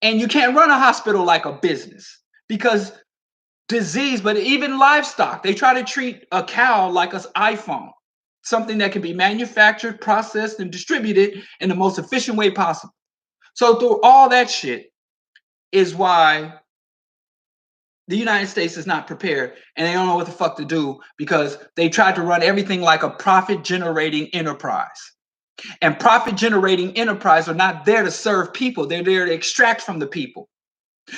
And you can't run a hospital like a business because disease, but even livestock, they try to treat a cow like an iPhone, something that can be manufactured, processed, and distributed in the most efficient way possible. So through all that shit is why the United States is not prepared and they don't know what the fuck to do because they tried to run everything like a profit generating enterprise. And profit generating enterprise are not there to serve people, they're there to extract from the people.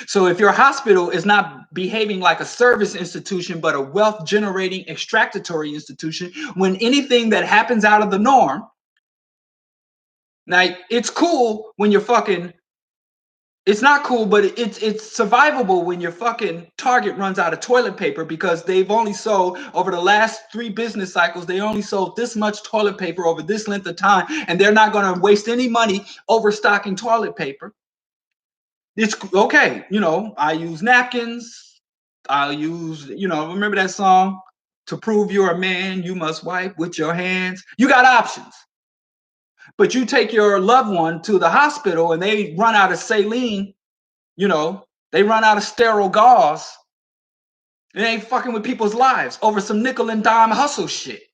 So if your hospital is not behaving like a service institution, but a wealth generating extractory institution, when anything that happens out of the norm, like it's cool when you're fucking, it's not cool, but it's survivable when your fucking Target runs out of toilet paper because they've only sold over the last 3 business cycles, they only sold this much toilet paper over this length of time, and they're not going to waste any money overstocking toilet paper. It's okay, you know, I use napkins, I'll use, you know, remember that song? To prove you're a man, you must wipe with your hands. You got options. But you take your loved one to the hospital and they run out of saline, you know, they run out of sterile gauze. It ain't fucking with people's lives over some nickel and dime hustle shit.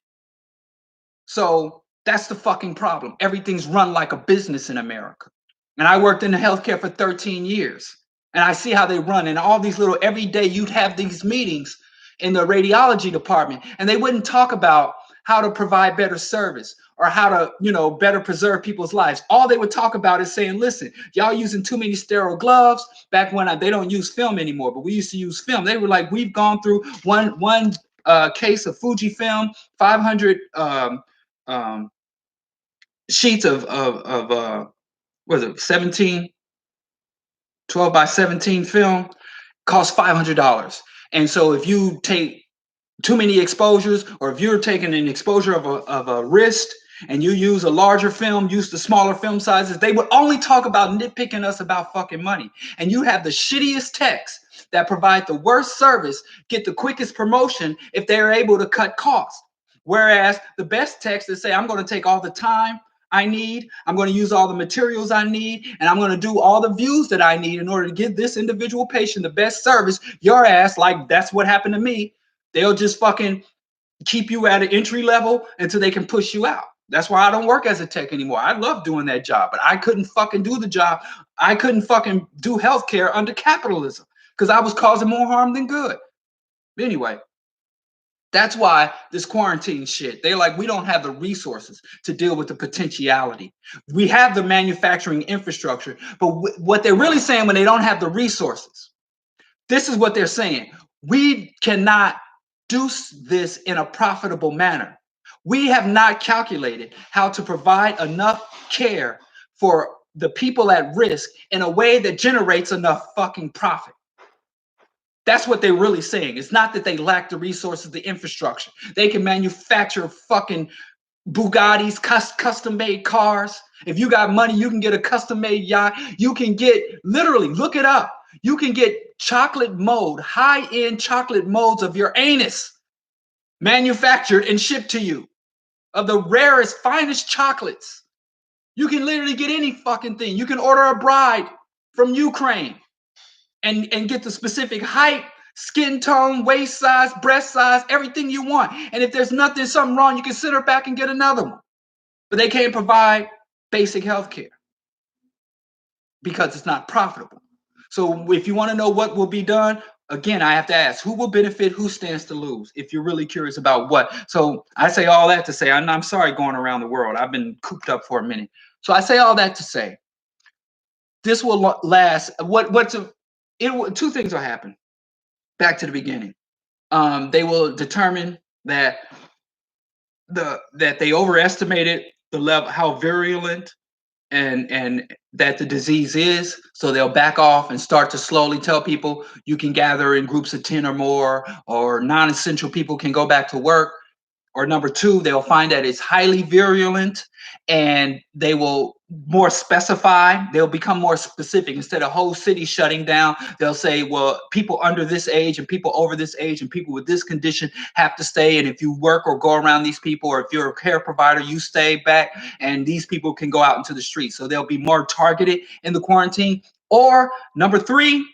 So that's the fucking problem. Everything's run like a business in America. And I worked in the healthcare for 13 years. And I see how they run. And all these little, every day you'd have these meetings in the radiology department. And they wouldn't talk about how to provide better service or how to, you know, better preserve people's lives. All they would talk about is saying, listen, y'all using too many sterile gloves. Back when they don't use film anymore, but we used to use film. They were like, we've gone through one case of Fujifilm, 500 sheets of what is it, 17, 12 by 17 film, costs $500. And so if you take too many exposures, or if you're taking an exposure of a wrist and you use a larger film, use the smaller film sizes, they would only talk about nitpicking us about fucking money. And you have the shittiest techs that provide the worst service, get the quickest promotion if they're able to cut costs. Whereas the best techs that say, I'm going to take all the time I need, I'm going to use all the materials I need, and I'm going to do all the views that I need in order to give this individual patient the best service, your ass, like that's what happened to me. They'll just fucking keep you at an entry level until they can push you out. That's why I don't work as a tech anymore. I love doing that job, but I couldn't fucking do the job. I couldn't fucking do healthcare under capitalism because I was causing more harm than good. Anyway, that's why this quarantine shit, they're like, we don't have the resources to deal with the potentiality. We have the manufacturing infrastructure, but what they're really saying when they don't have the resources, this is what they're saying. We cannot do this in a profitable manner. We have not calculated how to provide enough care for the people at risk in a way that generates enough fucking profit. That's what they're really saying. It's not that they lack the resources, the infrastructure. They can manufacture fucking Bugattis, custom-made cars. If you got money, you can get a custom-made yacht. You can get, literally, look it up. You can get chocolate mold, high-end chocolate molds of your anus manufactured and shipped to you, of the rarest, finest chocolates. You can literally get any fucking thing. You can order a bride from Ukraine and get the specific height, skin tone, waist size, breast size, everything you want. And if there's something wrong, you can send her back and get another one. But they can't provide basic health care because it's not profitable. So if you want to know what will be done, again, I have to ask, who will benefit, who stands to lose, if you're really curious about what. So I say all that to say, I'm sorry going around the world. I've been cooped up for a minute. So I say all that to say, this will last, two things will happen. Back to the beginning. They will determine that they overestimated the level, how virulent and that the disease is. So they'll back off and start to slowly tell people you can gather in groups of 10 or more, or non-essential people can go back to work. Or number two, they'll find that it's highly virulent and they will more specified. They'll become more specific. Instead of whole city shutting down, they'll say, well, people under this age and people over this age and people with this condition have to stay. And if you work or go around these people, or if you're a care provider, you stay back, and these people can go out into the streets. So they'll be more targeted in the quarantine. Or number three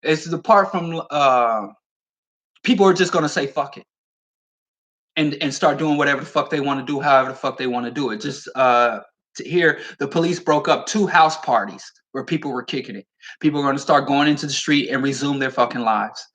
is apart from people are just going to say fuck it and start doing whatever the fuck they want to do, however the fuck they want to do it. Just to hear the police broke up 2 house parties where people were kicking it. People are going to start going into the street and resume their fucking lives,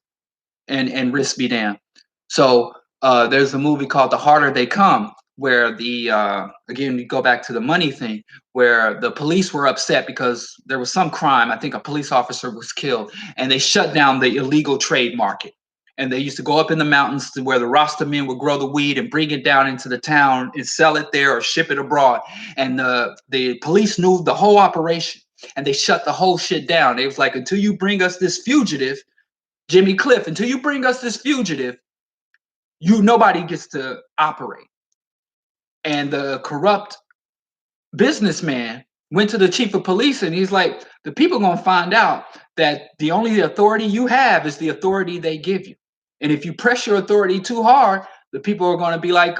and risk be damned. So there's a movie called The Harder They Come, where the again, we go back to the money thing, where the police were upset because there was some crime. I think a police officer was killed, and they shut down the illegal trade market. And they used to go up in the mountains to where the Rasta men would grow the weed and bring it down into the town and sell it there or ship it abroad. And the police knew the whole operation, and they shut the whole shit down. It was like, until you bring us this fugitive, Jimmy Cliff, until you bring us this fugitive, nobody gets to operate. And the corrupt businessman went to the chief of police, and he's like, the people are going to find out that the only authority you have is the authority they give you. And if you press your authority too hard, the people are going to be like,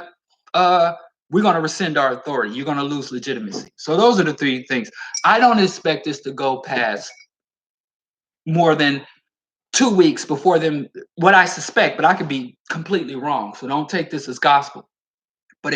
we're going to rescind our authority. You're going to lose legitimacy. So those are the 3 things. I don't expect this to go past more than 2 weeks before them, what I suspect, but I could be completely wrong. So don't take this as gospel. But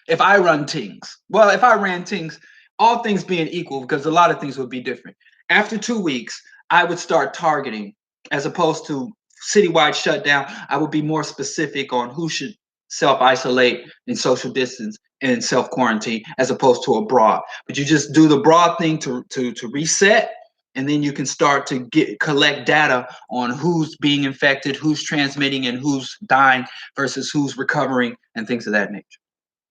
if I run things, well, if I ran things, all things being equal, because a lot of things would be different. After 2 weeks, I would start targeting, as opposed to citywide shutdown. I would be more specific on who should self-isolate and social distance and self-quarantine, as opposed to a broad. But you just do the broad thing to reset, and then you can start to collect data on who's being infected, who's transmitting, and who's dying versus who's recovering, and things of that nature.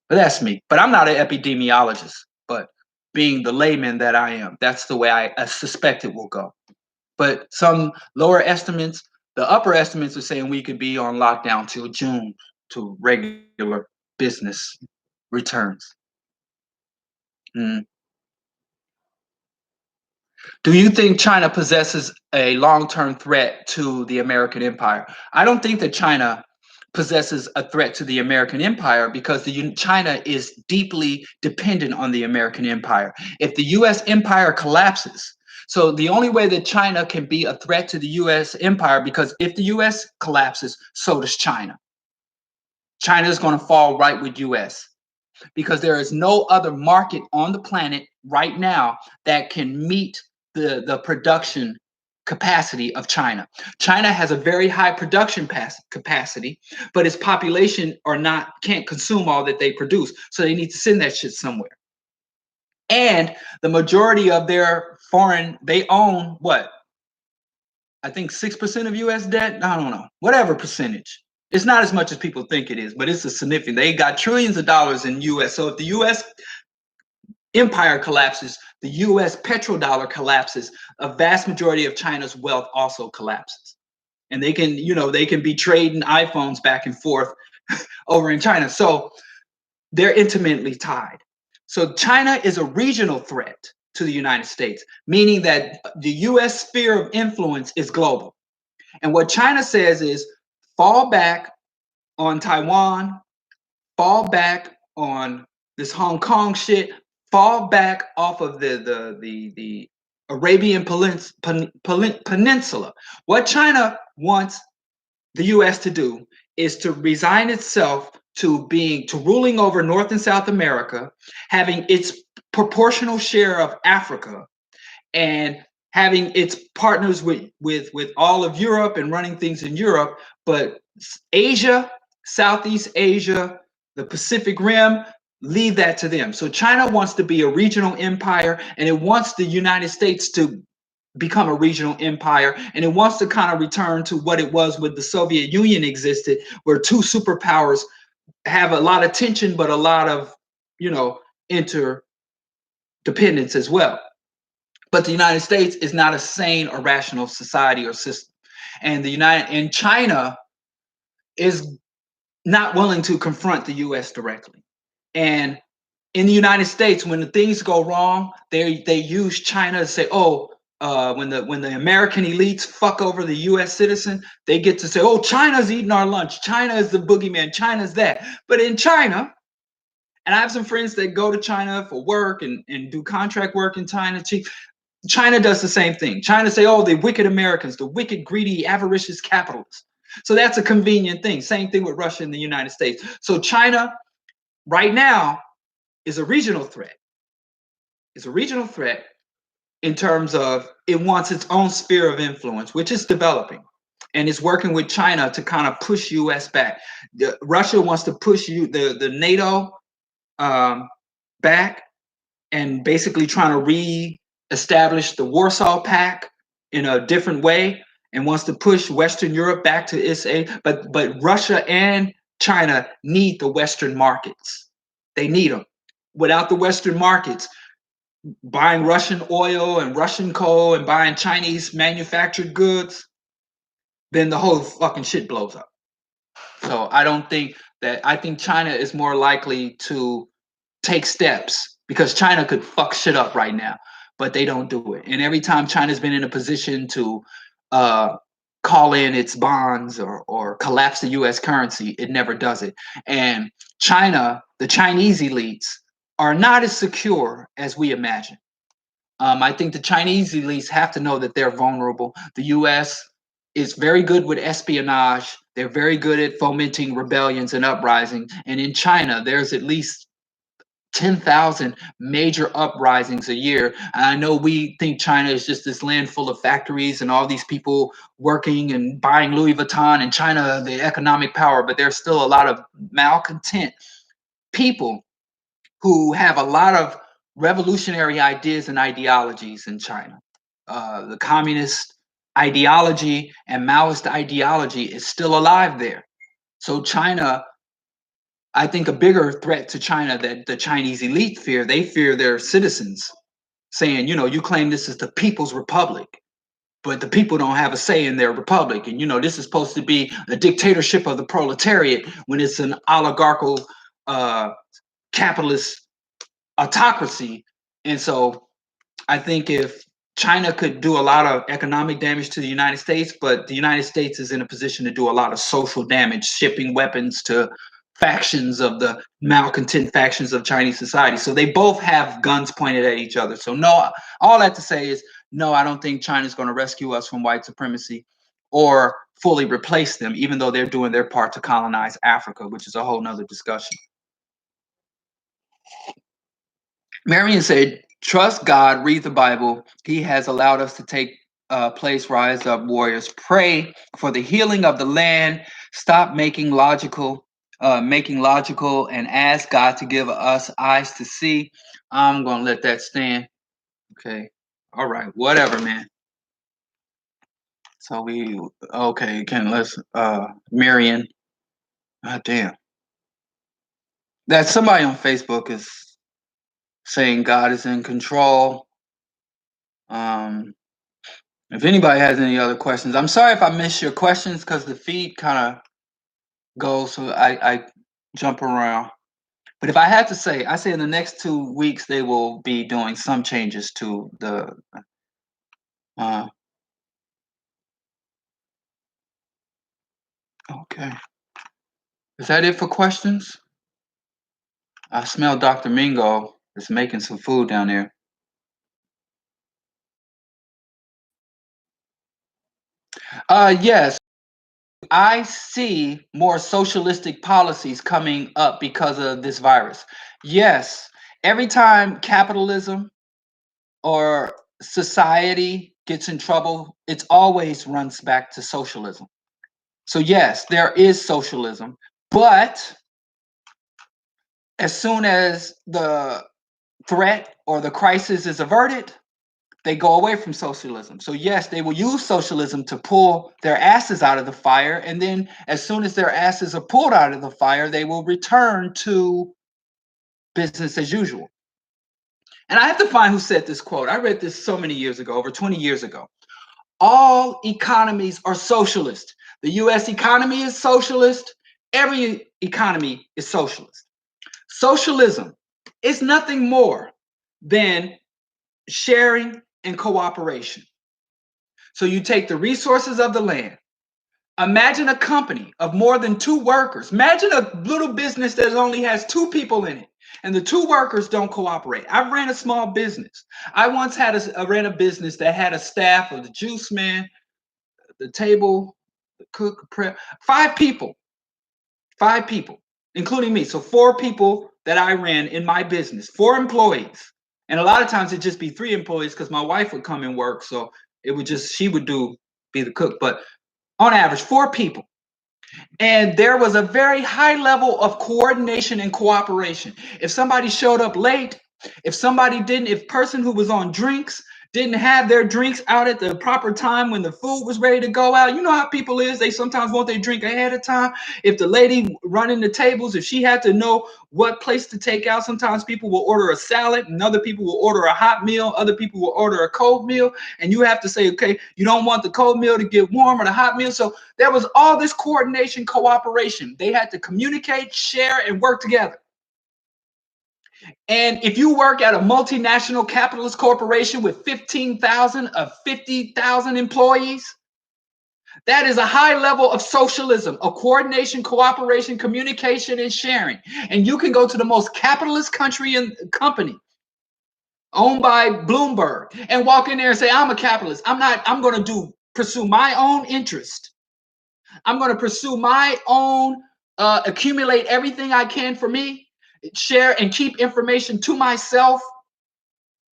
But that's me. But I'm not an epidemiologist. But being the layman that I am, that's the way I suspect it will go. But some lower estimates, the upper estimates are saying we could be on lockdown till June to regular business returns. Do you think China possesses a long-term threat to the American empire? I don't think that China possesses a threat to the American empire, because China is deeply dependent on the American empire. If the U.S. empire collapses, so the only way that China can be a threat to the U.S. empire, because if the U.S. collapses, so does China. China is going to fall right with U.S. because there is no other market on the planet right now that can meet the production capacity of China. China has a very high production capacity, but its population can't consume all that they produce. So they need to send that shit somewhere. And the majority of their they own what? I think 6% of US debt. I don't know, whatever percentage. It's not as much as people think it is, but it's a significant. They got trillions of dollars in US. So if the US empire collapses, the US petrodollar collapses, a vast majority of China's wealth also collapses. And they can be trading iPhones back and forth over in China. So they're intimately tied. So China is a regional threat to the United States, meaning that the US sphere of influence is global. And what China says is fall back on Taiwan, fall back on this Hong Kong shit, fall back off of the Arabian Peninsula. What China wants the U.S. to do is to resign itself to ruling over North and South America, having its proportional share of Africa, and having its partners with all of Europe and running things in Europe, but Asia, Southeast Asia, the Pacific Rim, leave that to them. So China wants to be a regional empire, and it wants the United States to become a regional empire, and it wants to kind of return to what it was when the Soviet Union existed, where 2 superpowers have a lot of tension, but a lot of, interdependence as well. But the United States is not a sane or rational society or system. And China is not willing to confront the US directly. And in the United States, when the things go wrong, they use China to say, oh, when the American elites fuck over the U.S. citizen, they get to say, oh, China's eating our lunch. China is the boogeyman. China's that. But in China, and I have some friends that go to China for work and do contract work in China. China does the same thing. China say, oh, the wicked Americans, the wicked, greedy, avaricious capitalists. So that's a convenient thing. Same thing with Russia and the United States. So China right now is a regional threat. It's a regional threat in terms of it wants its own sphere of influence, which is developing. And it's working with China to kind of push US back. Russia wants to push the NATO back and basically trying to re-establish the Warsaw Pact in a different way and wants to push Western Europe back to its a. But Russia and China need the Western markets. They need them. Without the Western markets, buying Russian oil and Russian coal and buying Chinese manufactured goods, then the whole fucking shit blows up. So I think China is more likely to take steps because China could fuck shit up right now, but they don't do it. And every time China's been in a position to call in its bonds or collapse the US currency, it never does it. And China, the Chinese elites, are not as secure as we imagine. I think the Chinese elites have to know that they're vulnerable. The US is very good with espionage. They're very good at fomenting rebellions and uprisings. And in China, there's at least 10,000 major uprisings a year. And I know we think China is just this land full of factories and all these people working and buying Louis Vuitton and China, the economic power, but there's still a lot of malcontent people who have a lot of revolutionary ideas and ideologies in China. The communist ideology and Maoist ideology is still alive there. So China, I think a bigger threat to China that the Chinese elite fear, they fear their citizens saying, you know, you claim this is the People's Republic, but the people don't have a say in their republic. And, you know, this is supposed to be a dictatorship of the proletariat when it's an oligarchical capitalist autocracy. And so I think if China could do a lot of economic damage to the United States, but the United States is in a position to do a lot of social damage, shipping weapons to factions of the malcontent factions of Chinese society. So they both have guns pointed at each other. So no, all that to say is no, I don't think China's going to rescue us from white supremacy or fully replace them, even though they're doing their part to colonize Africa, which is a whole nother discussion. Marion said, trust God, read the Bible. He has allowed us to take place, rise up, warriors. Pray for the healing of the land. Stop making logical, and ask God to give us eyes to see. I'm going to let that stand. Okay. All right. Whatever, man. So let's, Marion. God damn. That somebody on Facebook is saying God is in control. If anybody has any other questions, I'm sorry if I missed your questions because the feed kind of goes, so I jump around. But if I had to say, I say in the next 2 weeks they will be doing some changes to the. Okay, is that it for questions? I smell Dr. Mingo is making some food down there. Yes, I see more socialistic policies coming up because of this virus. Yes, every time capitalism or society gets in trouble, it always runs back to socialism. So yes, there is socialism, but as soon as the threat or the crisis is averted, they go away from socialism. So yes, they will use socialism to pull their asses out of the fire. And then as soon as their asses are pulled out of the fire, they will return to business as usual. And I have to find who said this quote. I read this so many years ago, over 20 years ago. All economies are socialist. The US economy is socialist. Every economy is socialist. Socialism It's nothing more than sharing and cooperation. So you take the resources of the land. Imagine a company of more than 2 workers. Imagine a little business that only has 2 people in it, and the 2 workers don't cooperate. I ran a small business. I once ran a business that had a staff of the juice man, the table, the cook, prep, 5 people. 5 people, including me. So 4 people that I ran in my business, 4 employees. And a lot of times it'd just be 3 employees because my wife would come and work. So she would be the cook. But on average, 4 people. And there was a very high level of coordination and cooperation. If somebody showed up late, if person who was on drinks didn't have their drinks out at the proper time when the food was ready to go out. You know how people is, they sometimes want their drink ahead of time. If the lady running the tables, if she had to know what place to take out, sometimes people will order a salad and other people will order a hot meal, other people will order a cold meal, and you have to say, okay, you don't want the cold meal to get warm or the hot meal. So there was all this coordination, cooperation. They had to communicate, share, and work together. And if you work at a multinational capitalist corporation with 15,000 of 50,000 employees, that is a high level of socialism, of coordination, cooperation, communication, and sharing. And you can go to the most capitalist country and company owned by Bloomberg and walk in there and say, I'm a capitalist. I'm going to pursue my own interest. I'm going to pursue my own, accumulate everything I can for me, share and keep information to myself.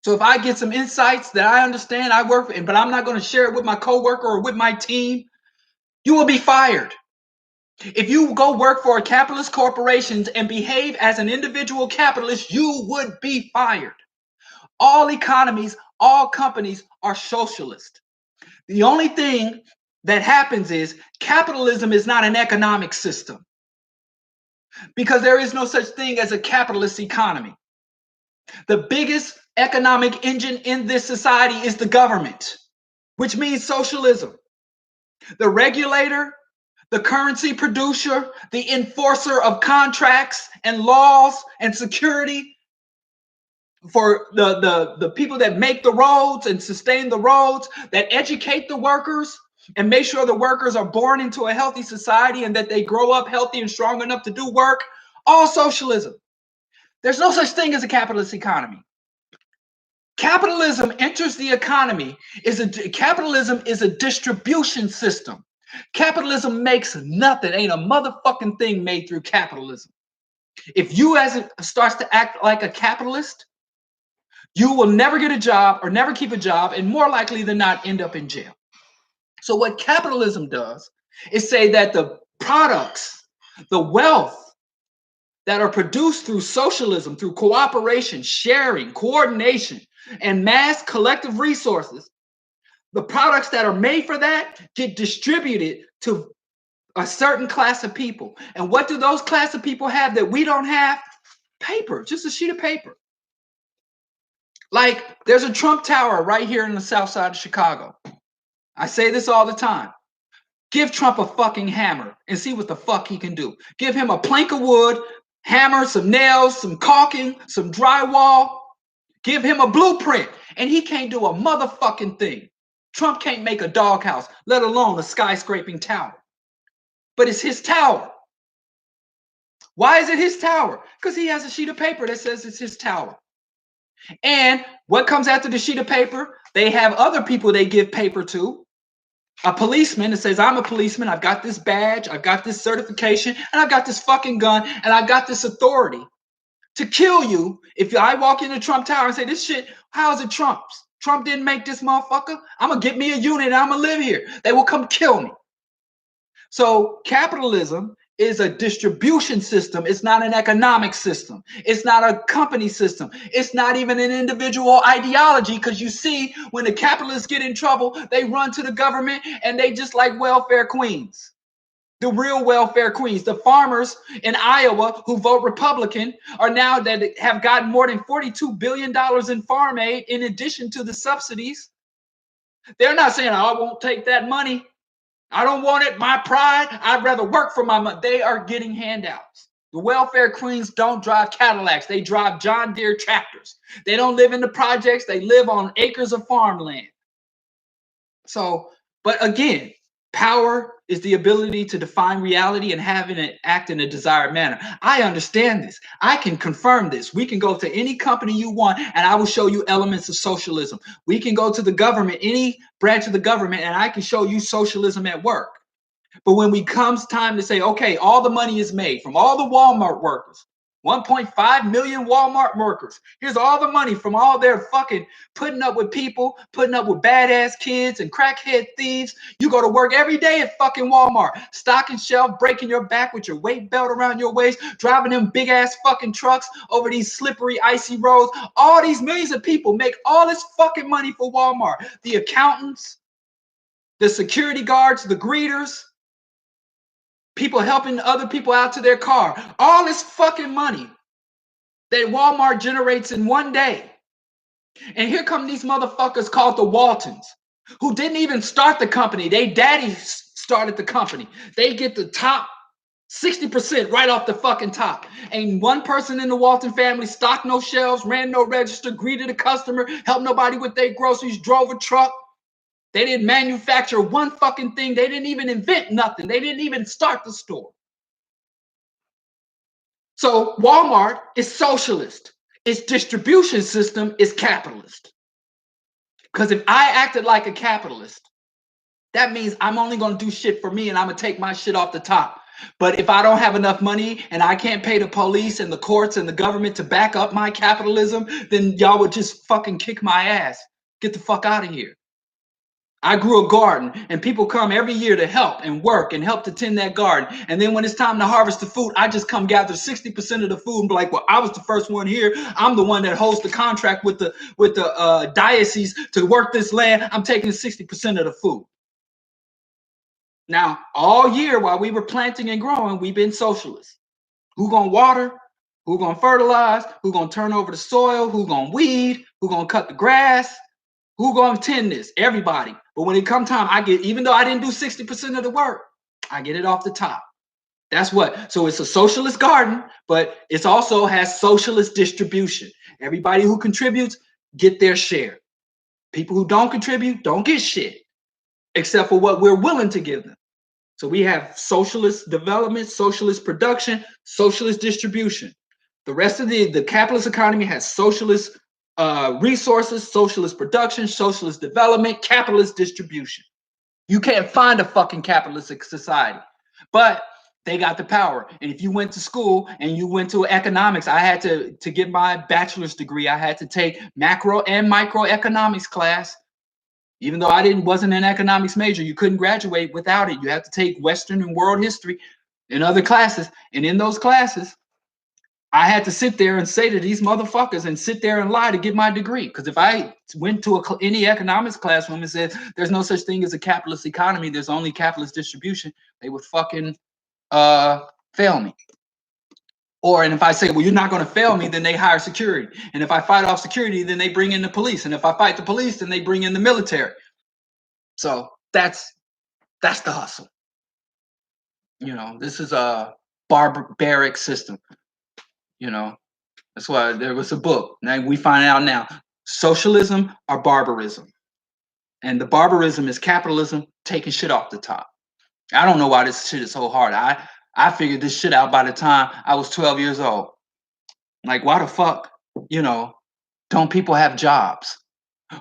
So if I get some insights that I understand, I work for, but I'm not going to share it with my coworker or with my team, you will be fired. If you go work for a capitalist corporation and behave as an individual capitalist, you would be fired. All economies, all companies are socialist. The only thing that happens is capitalism is not an economic system because there is no such thing as a capitalist economy. The biggest economic engine in this society is the government, which means socialism. The regulator, the currency producer, the enforcer of contracts and laws and security for the people that make the roads and sustain the roads, that educate the workers and make sure the workers are born into a healthy society and that they grow up healthy and strong enough to do work, all socialism. There's no such thing as a capitalist economy. Capitalism enters the economy. Capitalism is a distribution system. Capitalism makes nothing. Ain't a motherfucking thing made through capitalism. If you starts to act like a capitalist, you will never get a job or never keep a job, and more likely than not end up in jail. So what capitalism does is say that the products, the wealth that are produced through socialism, through cooperation, sharing, coordination, and mass collective resources, the products that are made for that get distributed to a certain class of people. And what do those class of people have that we don't have? Paper, just a sheet of paper. Like there's a Trump Tower right here in the south side of Chicago. I say this all the time. Give Trump a fucking hammer and see what the fuck he can do. Give him a plank of wood, hammer, some nails, some caulking, some drywall. Give him a blueprint and he can't do a motherfucking thing. Trump can't make a doghouse, let alone a skyscraping tower. But it's his tower. Why is it his tower? Because he has a sheet of paper that says it's his tower. And what comes after the sheet of paper? They have other people they give paper to. A policeman that says, I'm a policeman, I've got this badge, I've got this certification, and I've got this fucking gun, and I've got this authority to kill you if I walk into Trump Tower and say, this shit, how is it Trump's? Trump didn't make this motherfucker. I'm going to get me a unit and I'm going to live here. They will come kill me. So capitalism is a distribution system. It's not an economic system. It's not a company system. It's not even an individual ideology, because you see, when the capitalists get in trouble, they run to the government and they just like welfare queens. The real welfare queens, the farmers in Iowa who vote Republican are now that have gotten more than $42 billion in farm aid in addition to the subsidies. They're not saying, I won't take that money. I don't want it, my pride. I'd rather work for my money. They are getting handouts. The welfare queens don't drive Cadillacs. They drive John Deere tractors. They don't live in the projects. They live on acres of farmland. So, but again, power is the ability to define reality and having it act in a desired manner. I understand this. I can confirm this. We can go to any company you want and I will show you elements of socialism. We can go to the government, any branch of the government, and I can show you socialism at work. But when it comes time to say, okay, all the money is made from all the Walmart workers, 1.5 million Walmart workers. Here's all the money from all their fucking putting up with people, putting up with badass kids and crackhead thieves. You go to work every day at fucking Walmart, stocking shelf, breaking your back with your weight belt around your waist, driving them big ass fucking trucks over these slippery, icy roads. All these millions of people make all this fucking money for Walmart. The accountants, the security guards, the greeters, people helping other people out to their car. All this fucking money that Walmart generates in one day. And here come these motherfuckers called the Waltons, who didn't even start the company. They daddy started the company. They get the top 60% right off the fucking top. Ain't one person in the Walton family stocked no shelves, ran no register, greeted a customer, helped nobody with their groceries, drove a truck. They didn't manufacture one fucking thing. They didn't even invent nothing. They didn't even start the store. So Walmart is socialist. Its distribution system is capitalist. Because if I acted like a capitalist, that means I'm only going to do shit for me and I'm going to take my shit off the top. But if I don't have enough money and I can't pay the police and the courts and the government to back up my capitalism, then y'all would just fucking kick my ass. Get the fuck out of here. I grew a garden and people come every year to help and work and help to tend that garden. And then when it's time to harvest the food, I just come gather 60% of the food and be like, well, I was the first one here. I'm the one that holds the contract with the diocese to work this land. I'm taking 60% of the food. Now, all year while we were planting and growing, we've been socialists. Who gonna water? Who gonna fertilize? Who gonna turn over the soil? Who gonna weed? Who gonna cut the grass? Who gonna tend this? Everybody. But when it come time, I get, even though I didn't do 60% of the work, I get it off the top. That's what. So it's a socialist garden, but it also has socialist distribution. Everybody who contributes get their share. People who don't contribute don't get shit, except for what we're willing to give them. So we have socialist development, socialist production, socialist distribution. The rest of the capitalist economy has socialist resources, socialist production, socialist development, capitalist distribution. You can't find a fucking capitalistic society, but they got the power. And if you went to school and you went to economics, I had to get my bachelor's degree. I had to take macro and microeconomics class. Even though I wasn't an economics major, you couldn't graduate without it. You have to take Western and world history and other classes. And in those classes, I had to sit there and say to these motherfuckers and sit there and lie to get my degree. Because if I went to any economics classroom and said, there's no such thing as a capitalist economy, there's only capitalist distribution, they would fucking fail me. And if I say, well, you're not going to fail me, then they hire security. And if I fight off security, then they bring in the police. And if I fight the police, then they bring in the military. So that's the hustle. You know, this is a barbaric system. You know, that's why there was a book. Now we find out now, socialism or barbarism. And the barbarism is capitalism taking shit off the top. I don't know why this shit is so hard. I figured this shit out by the time I was 12 years old. Like, why the fuck, don't people have jobs?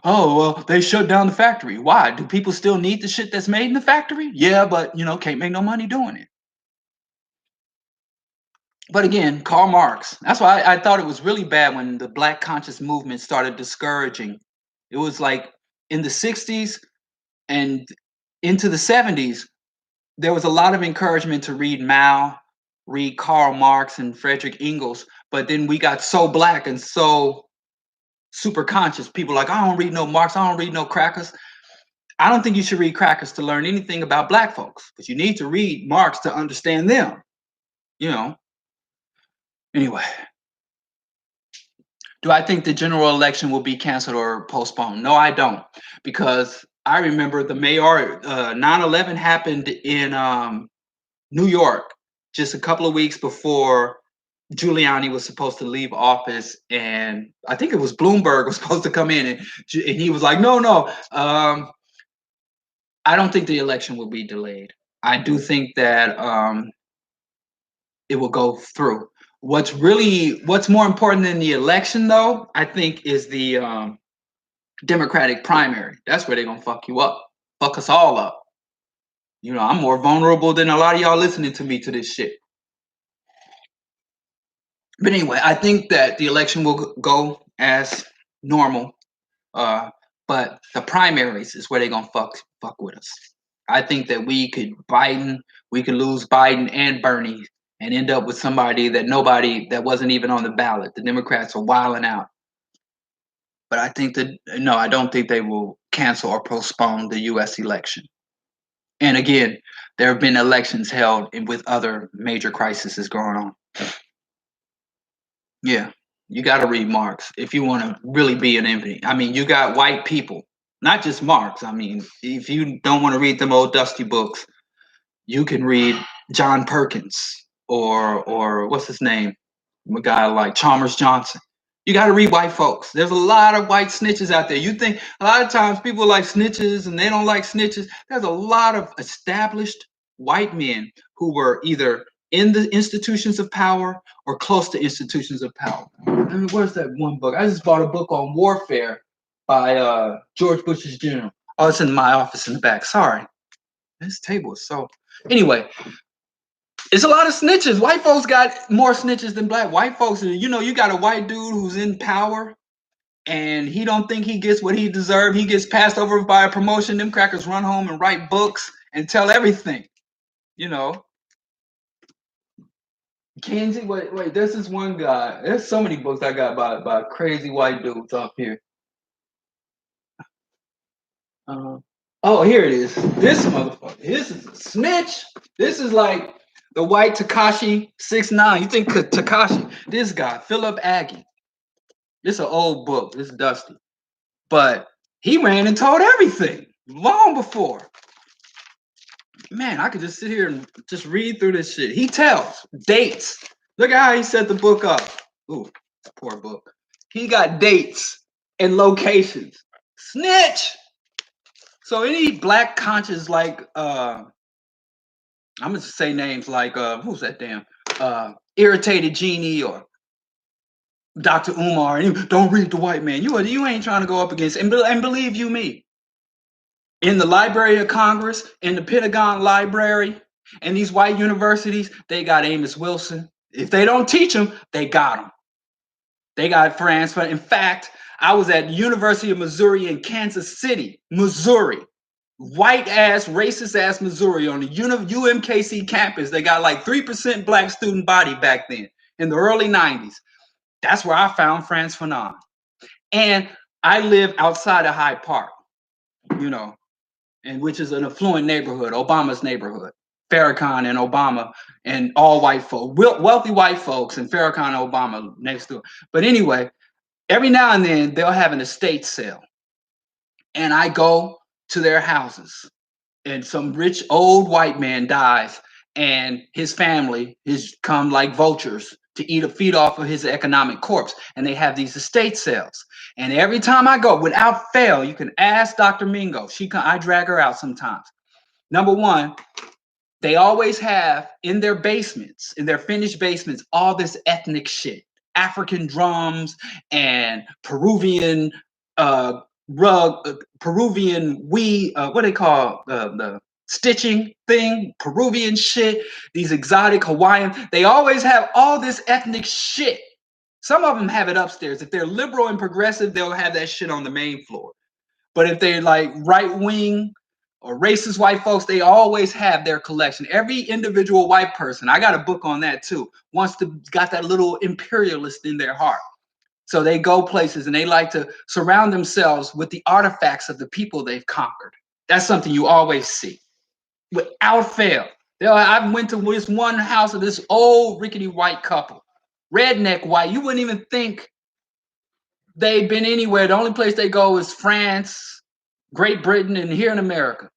Oh, well, they shut down the factory. Why? Do people still need the shit that's made in the factory? Yeah, but, can't make no money doing it. But again, Karl Marx. That's why I thought it was really bad when the Black conscious movement started discouraging. It was like in the 60s and into the 70s, there was a lot of encouragement to read Mao, read Karl Marx and Frederick Engels, but then we got so black and so super conscious. People like, I don't read no Marx, I don't read no crackers. I don't think you should read crackers to learn anything about black folks, but you need to read Marx to understand them, Anyway, do I think the general election will be canceled or postponed? No, I don't, because I remember the 9/11 happened in New York, just a couple of weeks before Giuliani was supposed to leave office, and I think it was Bloomberg was supposed to come in, and he was like, no, I don't think the election will be delayed. I do think that it will go through. What's more important than the election, though, I think, is the Democratic primary. That's where they're gonna fuck you up, fuck us all up. You know, I'm more vulnerable than a lot of y'all listening to me to this shit. But anyway, I think that the election will go as normal. But the primaries is where they're gonna fuck with us. I think that we could lose Biden and Bernie and end up with somebody that wasn't even on the ballot. The Democrats are wilding out. But I think that no, I don't think they will cancel or postpone the US election. And again, there have been elections held with other major crises going on. Yeah, you got to read Marx if you want to really be an empathy. I mean, you got white people, not just Marx. I mean, if you don't want to read them old dusty books, you can read John Perkins or what's his name, a guy like Chalmers Johnson. You got to read white folks. There's a lot of white snitches out there. You think a lot of times people like snitches and they don't like snitches. There's a lot of established white men who were either in the institutions of power or close to institutions of power. I mean, where's that one book? I just bought a book on warfare by George Bush's general. Oh, it's in my office in the back. Sorry. This table is so... Anyway, it's a lot of snitches. White folks got more snitches than black. White folks, you know, you got a white dude who's in power and he don't think he gets what he deserves. He gets passed over by a promotion. Them crackers run home and write books and tell everything, you know. Kenzie, wait, this is one guy. There's so many books I got by crazy white dudes up here. Oh, here it is. This motherfucker. This is a snitch. This is like the white Tekashi 6ix9ine. You think Tekashi? This guy, Philip Aggie. This is an old book. This is dusty. But he ran and told everything long before. Man, I could just sit here and just read through this shit. He tells dates. Look at how he set the book up. Ooh, poor book. He got dates and locations. Snitch. So any black conscious like I'm gonna say names like who's that damn Irritated Genie or Dr. Umar, and don't read the white man. You ain't trying to go up against and believe you me. In the Library of Congress, in the Pentagon Library, and these white universities, they got Amos Wilson. If they don't teach them, they got him. They got France. But in fact, I was at University of Missouri in Kansas City, Missouri. White ass, racist ass Missouri on the UMKC campus. They got like 3% black student body back then in the early 90s. That's where I found Frantz Fanon. And I live outside of Hyde Park, you know, and which is an affluent neighborhood, Obama's neighborhood. Farrakhan and Obama and all white folk, wealthy white folks, and Farrakhan and Obama next door. But anyway, every now and then they'll have an estate sale. And I go to their houses and some rich old white man dies and his family is come like vultures to feed off of his economic corpse. And they have these estate sales. And every time I go, without fail, you can ask Dr. Mingo. I drag her out sometimes. Number one, they always have in their basements, in their finished basements, all this ethnic shit. African drums and Peruvian Peruvian what they call the stitching thing, Peruvian shit, these exotic Hawaiian. They always have all this ethnic shit. Some of them have it upstairs. If they're liberal and progressive, they'll have that shit on the main floor. But if they're like right wing or racist white folks, they always have their collection. Every individual white person, I got a book on that too, got that little imperialist in their heart. So they go places and they like to surround themselves with the artifacts of the people they've conquered. That's something you always see, without fail. I went to this one house of this old rickety white couple, redneck white. You wouldn't even think they'd been anywhere. The only place they go is France, Great Britain, and here in America.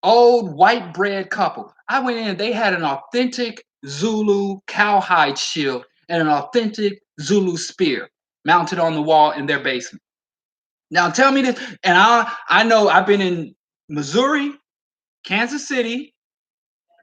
Old white bread couple. I went in, they had an authentic Zulu cowhide shield and an authentic Zulu spear mounted on the wall in their basement. Now tell me this, and I know I've been in Missouri, Kansas City,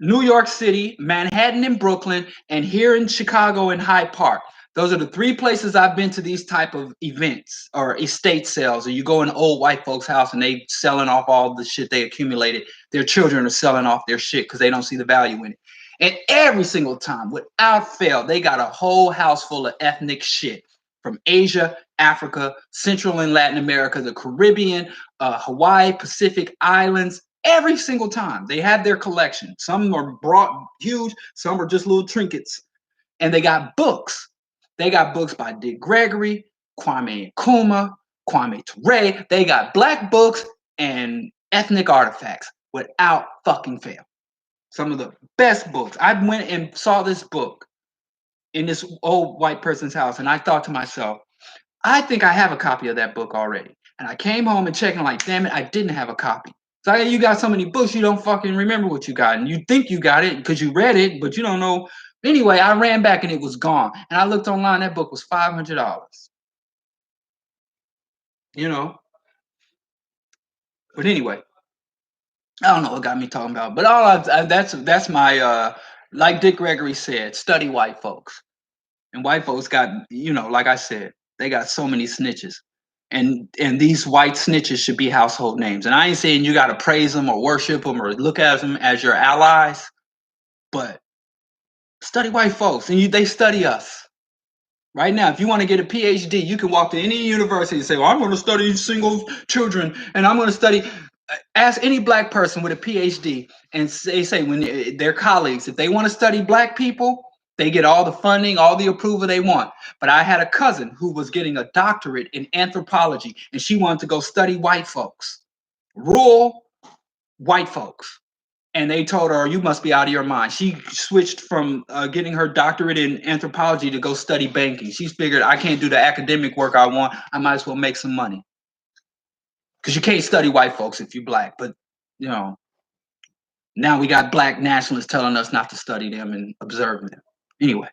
New York City, Manhattan and Brooklyn, and here in Chicago in Hyde Park. Those are the three places I've been to these type of events or estate sales. Or you go in an old white folks' house and they selling off all the shit they accumulated. Their children are selling off their shit because they don't see the value in it. And every single time, without fail, they got a whole house full of ethnic shit from Asia, Africa, Central and Latin America, the Caribbean, Hawaii, Pacific Islands. Every single time they had their collection. Some are brought huge, some are just little trinkets. And they got books. They got books by Dick Gregory, Kwame Nkrumah, Kwame Ture. They got black books and ethnic artifacts without fucking fail. Some of the best books. I went and saw this book in this old white person's house, and I thought to myself, I think I have a copy of that book already. And I came home and checked, and I'm like, damn it, I didn't have a copy. So you got so many books, you don't fucking remember what you got. And you think you got it because you read it, but you don't know. Anyway, I ran back and it was gone. And I looked online, that book was $500. You know? But anyway, I don't know what got me talking about. But that's my, like Dick Gregory said, study white folks. And white folks got, like I said, they got so many snitches. And these white snitches should be household names. And I ain't saying you got to praise them or worship them or look at them as your allies, but study white folks, and they study us. Right now, if you want to get a PhD, you can walk to any university and say, well, I'm going to study single children, and I'm going to study. Ask any black person with a PhD, and they say when their colleagues, if they want to study black people, they get all the funding, all the approval they want. But I had a cousin who was getting a doctorate in anthropology, and she wanted to go study white folks, rural white folks. And they told her, you must be out of your mind. She switched from getting her doctorate in anthropology to go study banking. She figured, I can't do the academic work I want. I might as well make some money. Because you can't study white folks if you're black. But, now we got black nationalists telling us not to study them and observe them. Anyway.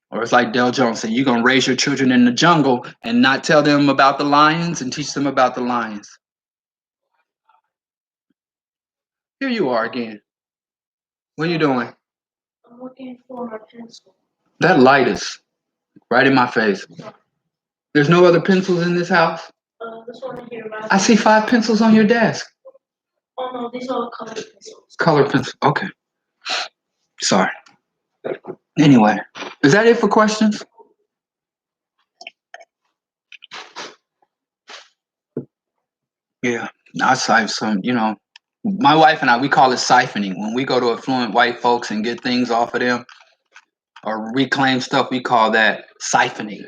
Or it's like Del Jones said, you're going to raise your children in the jungle and not tell them about the lions and teach them about the lions. Here you are again. What are you doing? I'm looking for my pencil. That light is right in my face. There's no other pencils in this house? This one here. I see 5 pencils on your desk. Oh no, these are colored pencils. Color pencil. Okay. Sorry. Anyway, is that it for questions? Yeah. I cite some, my wife and I, we call it siphoning. When we go to affluent white folks and get things off of them or reclaim stuff, we call that siphoning.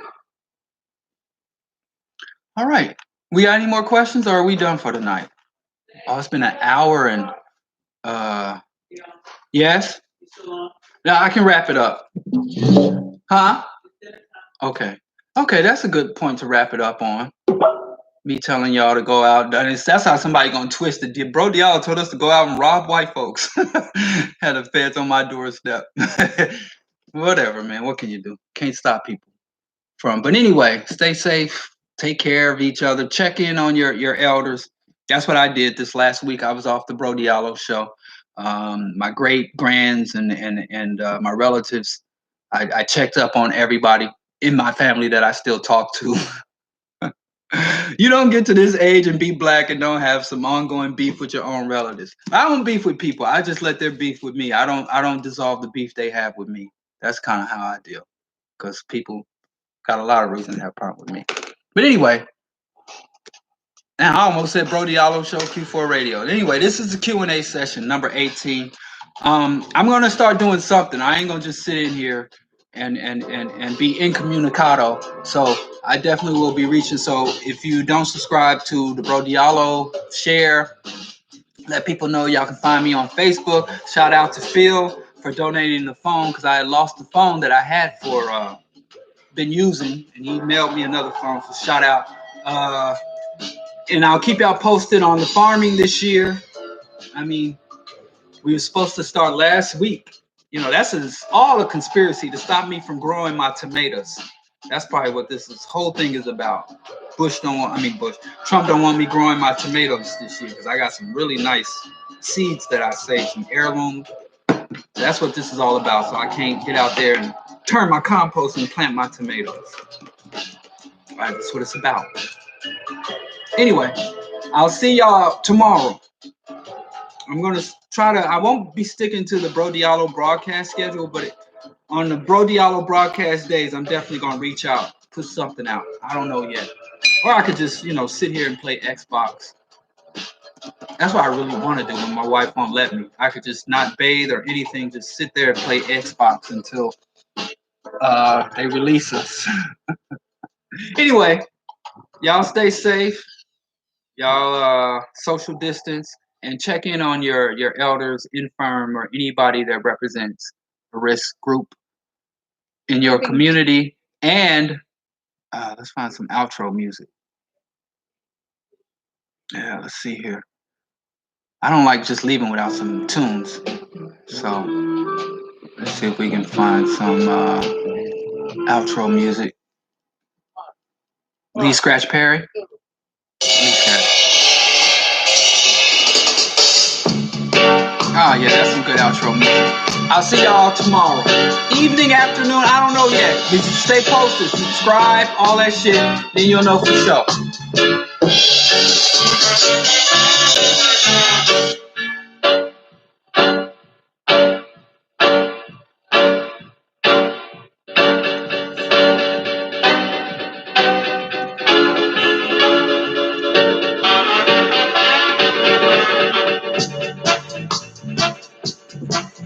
All right. We got any more questions or are we done for tonight? Oh, it's been an hour and yes? Yeah, I can wrap it up. Huh? Okay. Okay, that's a good point to wrap it up on. Me telling y'all to go out. That's how somebody gonna twist it. Bro.Diallo told us to go out and rob white folks. Had the feds on my doorstep. Whatever, man. What can you do? Can't stop people from. But anyway, stay safe. Take care of each other. Check in on your elders. That's what I did this last week. I was off the Bro.Diallo show. My great grands and my relatives. I checked up on everybody in my family that I still talk to. You don't get to this age and be black and don't have some ongoing beef with your own relatives. I don't beef with people. I just let their beef with me. I don't dissolve the beef they have with me. That's kind of how I deal. Because people got a lot of reasons to have a problem with me. But anyway, now I almost said Bro.Diallo Show Q4 Radio. Anyway, this is the Q&A session, number 18. I'm going to start doing something. I ain't going to just sit in here and be incommunicado. So I definitely will be reaching. So if you don't subscribe to the Bro.Diallo, share, let people know y'all can find me on Facebook. Shout out to Phil for donating the phone because I had lost the phone that I had for been using, and he mailed me another phone. So shout out. And I'll keep y'all posted on the farming this year. I mean, We were supposed to start last week. You know, all a conspiracy to stop me from growing my tomatoes. That's probably what this whole thing is about. Trump don't want me growing my tomatoes this year because I got some really nice seeds that I saved, some heirlooms. That's what this is all about. So I can't get out there and turn my compost and plant my tomatoes. All right, that's what it's about. Anyway, I'll see y'all tomorrow. I'm gonna I won't be sticking to the Bro.Diallo broadcast schedule, but on the Bro.Diallo broadcast days, I'm definitely gonna reach out, put something out. I don't know yet. Or I could just, sit here and play Xbox. That's what I really want to do when my wife won't let me. I could just not bathe or anything, just sit there and play Xbox until they release us. Anyway, y'all stay safe. Y'all social distance and check in on your elders, infirm, or anybody that represents a risk group in your community. And let's find some outro music. Yeah, let's see here. I don't like just leaving without some tunes. So let's see if we can find some outro music. Lee Scratch Perry. Lee Scratch. Oh yeah, that's some good outro music. I'll see y'all tomorrow. Evening, afternoon, I don't know yet. But you stay posted, subscribe, all that shit, then you'll know for sure.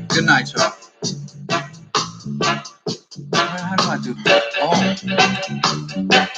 Good night, y'all. How do I do that? Oh.